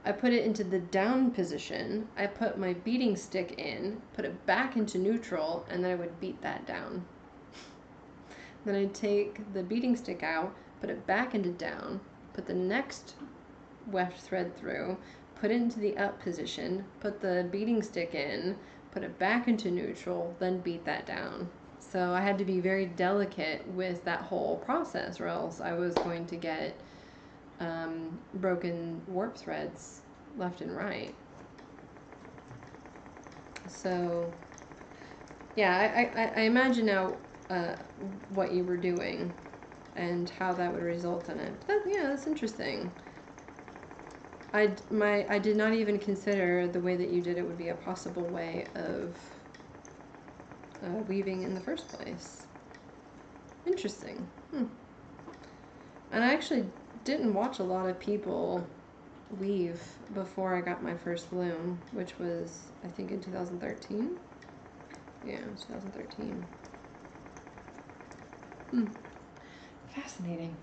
I put it into the down position, I put my beating stick in, put it back into neutral, and then I would beat that down. Then I'd take the beating stick out, put it back into down, put the next weft thread through, put it into the up position, put the beating stick in, put it back into neutral, then beat that down. So I had to be very delicate with that whole process, or else I was going to get broken warp threads left and right. So yeah, I imagine now what you were doing and how that would result in it. But yeah, that's interesting. I did not even consider the way that you did it would be a possible way of weaving in the first place. Interesting. And I actually didn't watch a lot of people weave before I got my first loom, which was, I think, in 2013. Yeah, 2013. Fascinating.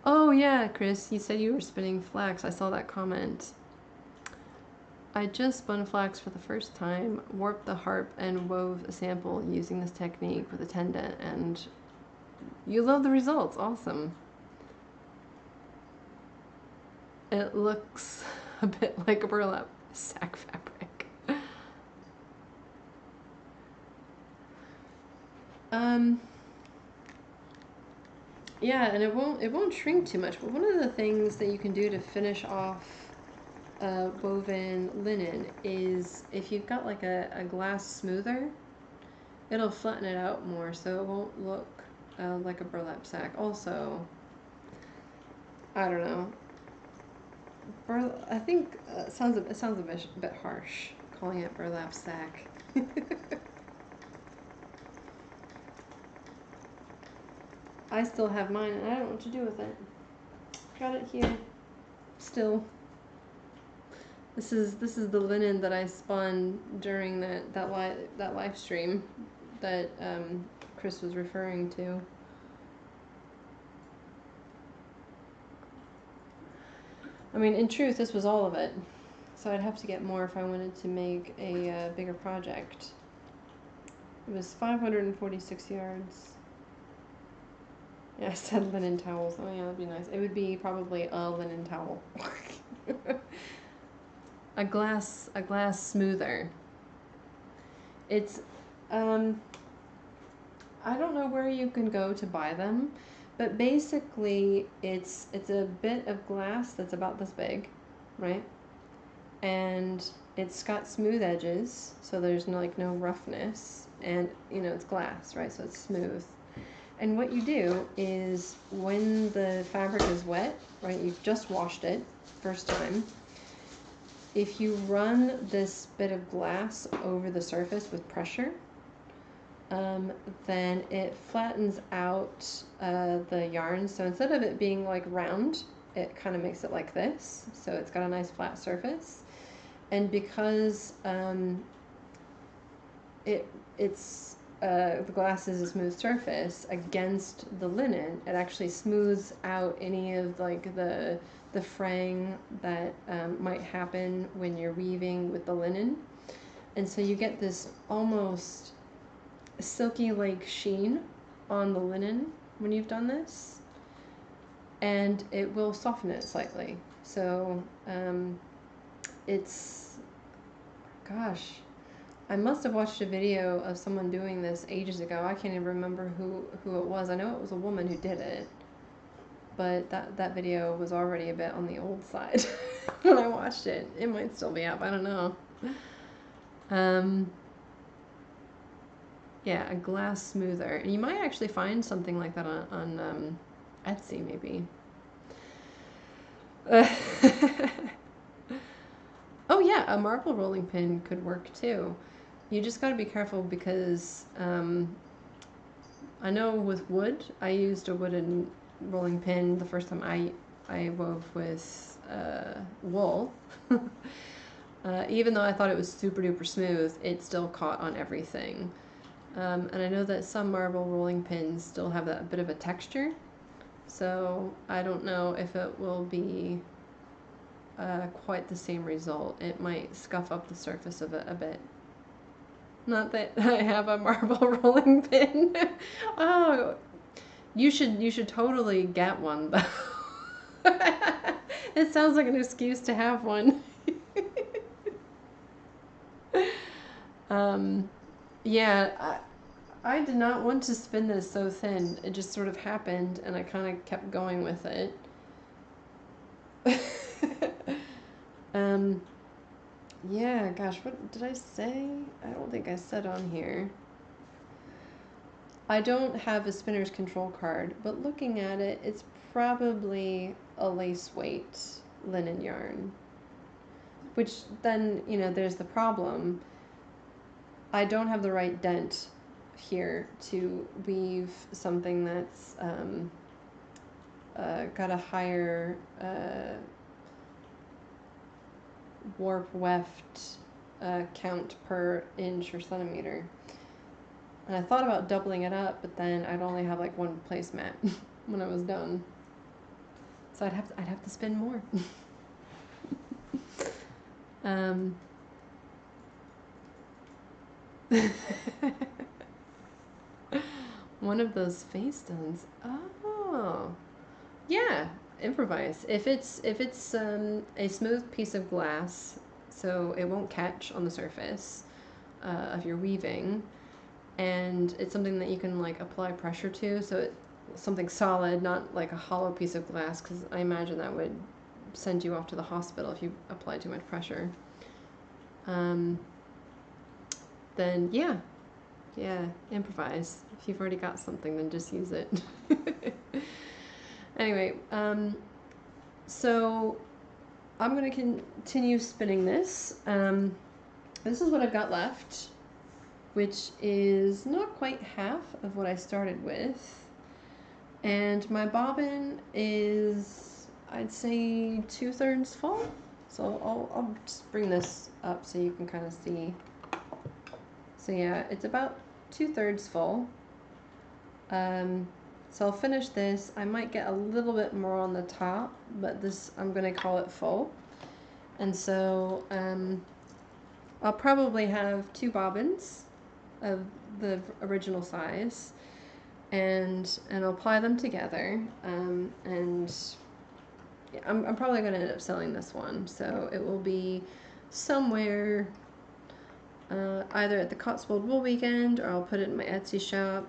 Oh yeah, Chris, you said you were spinning flax. I saw that comment. I just spun flax for the first time, warped the harp, and wove a sample using this technique with a tendon, and you love the results. Awesome. It looks a bit like a burlap sack fabric. Yeah, and it won't shrink too much. But one of the things that you can do to finish off woven linen is, if you've got like a glass smoother, it'll flatten it out more, so it won't look like a burlap sack. Also, I don't know. I think it sounds a bit harsh calling it burlap sack. I still have mine, and I don't know what to do with it. Got it here. Still. This is the linen that I spun during that live stream that Chris was referring to. I mean, in truth, this was all of it. So I'd have to get more if I wanted to make a bigger project. It was 546 yards. Yeah, I said linen towels. Oh yeah, that'd be nice. It would be probably a linen towel. a glass smoother. It's I don't know where you can go to buy them, but basically it's a bit of glass that's about this big, right? And it's got smooth edges, so there's no, like no roughness, and you know it's glass, right? So it's smooth. And what you do is when the fabric is wet, right? You've just washed it first time. If you run this bit of glass over the surface with pressure, then it flattens out the yarn. So instead of it being like round, it kind of makes it like this. So it's got a nice flat surface. And because the glass is a smooth surface against the linen, it actually smooths out any of like the fraying that might happen when you're weaving with the linen. And so you get this almost silky like sheen on the linen when you've done this, and it will soften it slightly. So it's, gosh, I must have watched a video of someone doing this ages ago. I can't even remember who it was. I know it was a woman who did it, but that video was already a bit on the old side when I watched it. It might still be up, I don't know. Yeah, a glass smoother. And you might actually find something like that on Etsy, maybe. Oh yeah, a marble rolling pin could work too. You just got to be careful because I know with wood, I used a wooden rolling pin the first time I wove with wool. Even though I thought it was super duper smooth, it still caught on everything. And I know that some marble rolling pins still have that bit of a texture, so I don't know if it will be quite the same result. It might scuff up the surface of it a bit. Not that I have a marble rolling pin. Oh, you should totally get one though. It sounds like an excuse to have one. Yeah, I did not want to spin this so thin. It just sort of happened, and I kind of kept going with it. Yeah, gosh, what did I say? I don't think I said on here. I don't have a spinner's control card, but looking at it, it's probably a lace weight linen yarn. Which then, you know, there's the problem. I don't have the right dent here to weave something that's got a higher warp weft count per inch or centimeter. And I thought about doubling it up, but then I'd only have like one placemat when I was done. So I'd have to spin more. One of those face stones. Oh, yeah. Improvise. If it's a smooth piece of glass, so it won't catch on the surface of your weaving, and it's something that you can like apply pressure to, so it's something solid, not like a hollow piece of glass, because I imagine that would send you off to the hospital if you apply too much pressure. Then yeah, improvise. If you've already got something, then just use it. Anyway, so I'm going to continue spinning this. This is what I've got left, which is not quite half of what I started with. And my bobbin is, I'd say, 2/3 full. So I'll just bring this up so you can kind of see. So yeah, it's about 2/3 full. So I'll finish this. I might get a little bit more on the top, but this, I'm going to call it full. And so I'll probably have 2 bobbins of the original size, and I'll apply them together. And yeah, I'm probably going to end up selling this one. So it will be somewhere either at the Cotswold Wool Weekend, or I'll put it in my Etsy shop.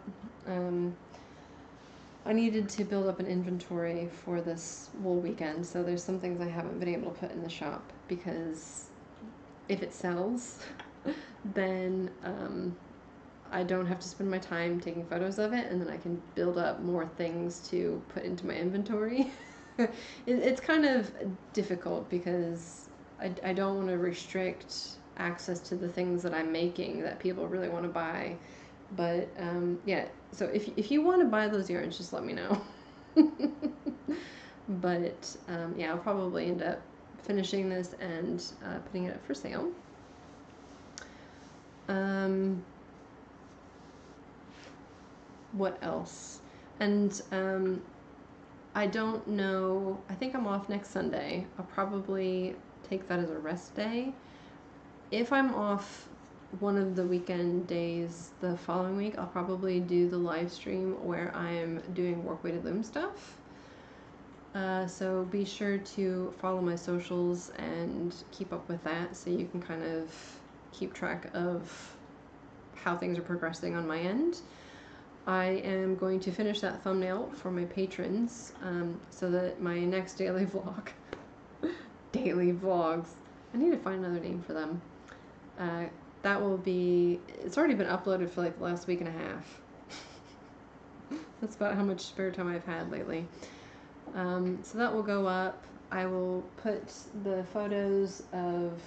I needed to build up an inventory for this wool weekend, so there's some things I haven't been able to put in the shop because if it sells, then I don't have to spend my time taking photos of it, and then I can build up more things to put into my inventory. It's kind of difficult because I don't want to restrict access to the things that I'm making that people really want to buy. But yeah, so if you want to buy those yarns, just let me know. But yeah, I'll probably end up finishing this and putting it up for sale. What else? And I don't know. I think I'm off next Sunday. I'll probably take that as a rest day. If I'm off one of the weekend days the following week, I'll probably do the live stream where I'm doing work weighted loom stuff. So be sure to follow my socials and keep up with that so you can kind of keep track of how things are progressing on my end. I am going to finish that thumbnail for my patrons so that my next daily vlog, daily vlogs, I need to find another name for them. That will be, it's already been uploaded for like the last week and a half. That's about how much spare time I've had lately. So that will go up. I will put the photos of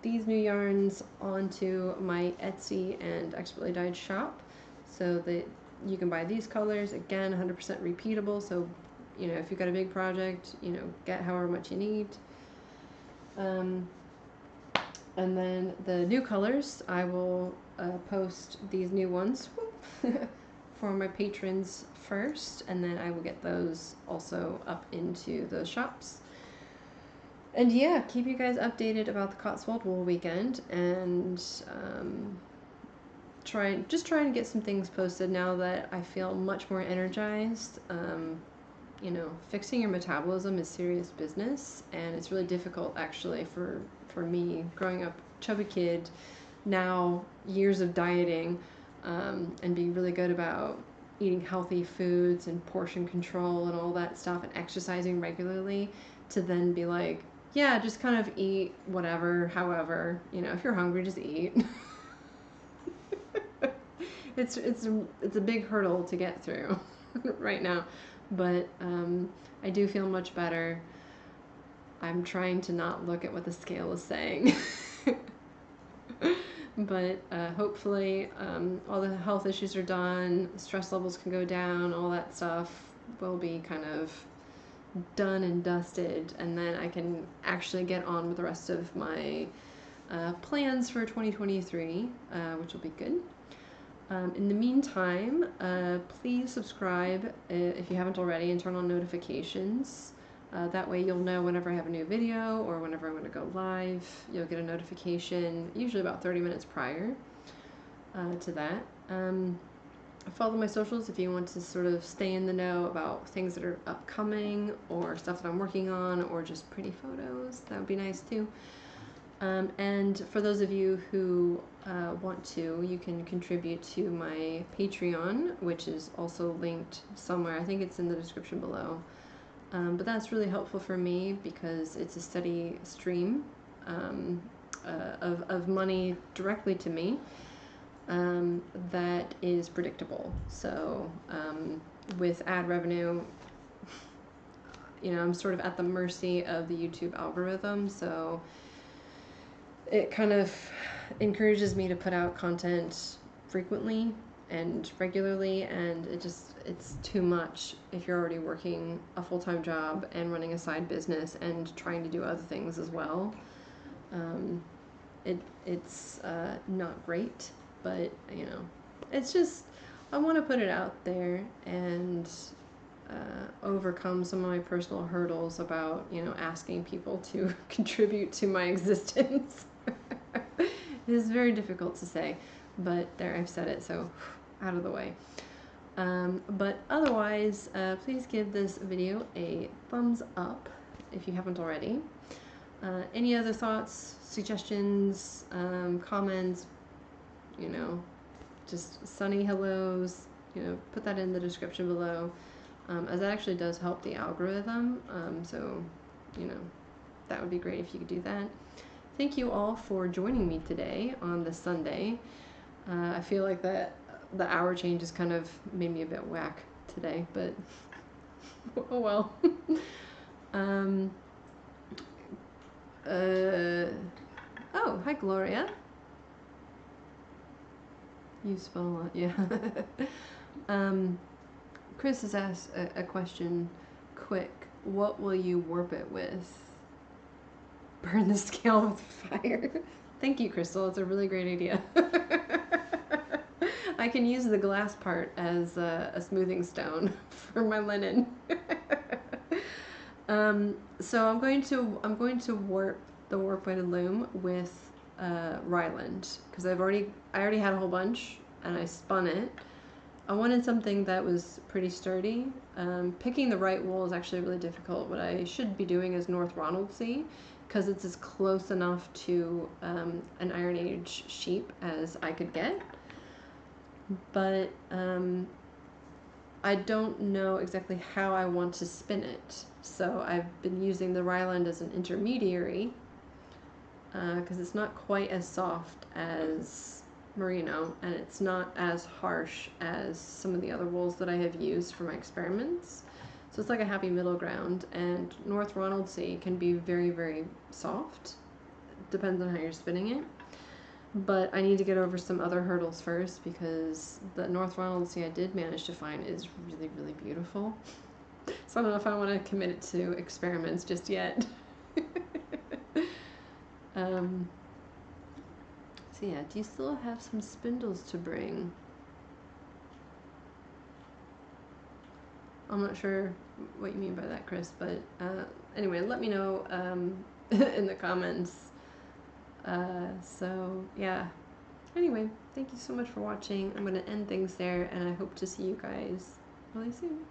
these new yarns onto my Etsy and Expertly Dyed shop so that you can buy these colors. Again, 100% repeatable, so you know, if you've got a big project, you know, get however much you need. And then the new colors, I will post these new ones for my patrons first, and then I will get those also up into the shops. And yeah, keep you guys updated about the Cotswold Wool Weekend, and try to get some things posted now that I feel much more energized. You know, fixing your metabolism is serious business, and it's really difficult actually for me growing up chubby kid, now years of dieting, and being really good about eating healthy foods and portion control and all that stuff and exercising regularly, to then be like, yeah, just kind of eat whatever, however, you know, if you're hungry, just eat. It's a big hurdle to get through right now, but I do feel much better. I'm trying to not look at what the scale is saying. But hopefully all the health issues are done, stress levels can go down, all that stuff will be kind of done and dusted, and then I can actually get on with the rest of my plans for 2023, which will be good. In the meantime, please subscribe if you haven't already, and turn on notifications. That way you'll know whenever I have a new video or whenever I'm going to go live. You'll get a notification usually about 30 minutes prior to that. Follow my socials if you want to sort of stay in the know about things that are upcoming or stuff that I'm working on, or just pretty photos. That would be nice too. And for those of you who want to, you can contribute to my Patreon, which is also linked somewhere. I think it's in the description below. But that's really helpful for me because it's a steady stream of money directly to me that is predictable. So with ad revenue, you know, I'm sort of at the mercy of the YouTube algorithm, so it kind of encourages me to put out content frequently and regularly, and it's too much if you're already working a full-time job and running a side business and trying to do other things as well. It's not great, but you know, it's just, I want to put it out there and overcome some of my personal hurdles about, you know, asking people to contribute to my existence. It is very difficult to say, but there, I've said it, so out of the way. But otherwise, please give this video a thumbs up if you haven't already. Any other thoughts, suggestions, comments, you know, just sunny hellos, you know, put that in the description below, as that actually does help the algorithm. So, you know, that would be great if you could do that. thank you all for joining me today on this Sunday. I feel like that the hour change has kind of made me a bit whack today, but oh well. Oh, hi Gloria. You spell a lot, yeah. Chris has asked a question quick. What will you warp it with? Burn the scale with fire. Thank you, Crystal. It's a really great idea. I can use the glass part as a smoothing stone for my linen. So I'm going to warp the warp weighted loom with Ryland because I already had a whole bunch and I spun it. I wanted something that was pretty sturdy. Picking the right wool is actually really difficult. What I should be doing is North Ronaldsay because it's as close enough to an Iron Age sheep as I could get. But I don't know exactly how I want to spin it. So I've been using the Ryland as an intermediary because it's not quite as soft as merino and it's not as harsh as some of the other wools that I have used for my experiments. So it's like a happy middle ground, and North Ronaldsay can be very, very soft. Depends on how you're spinning it. But I need to get over some other hurdles first because the North Ronaldsay I did manage to find is really, really beautiful. So I don't know if I want to commit it to experiments just yet. So yeah, do you still have some spindles to bring? I'm not sure what you mean by that, Chris, but anyway, let me know in the comments. So yeah, anyway, thank you so much for watching. I'm going to end things there, and I hope to see you guys really soon.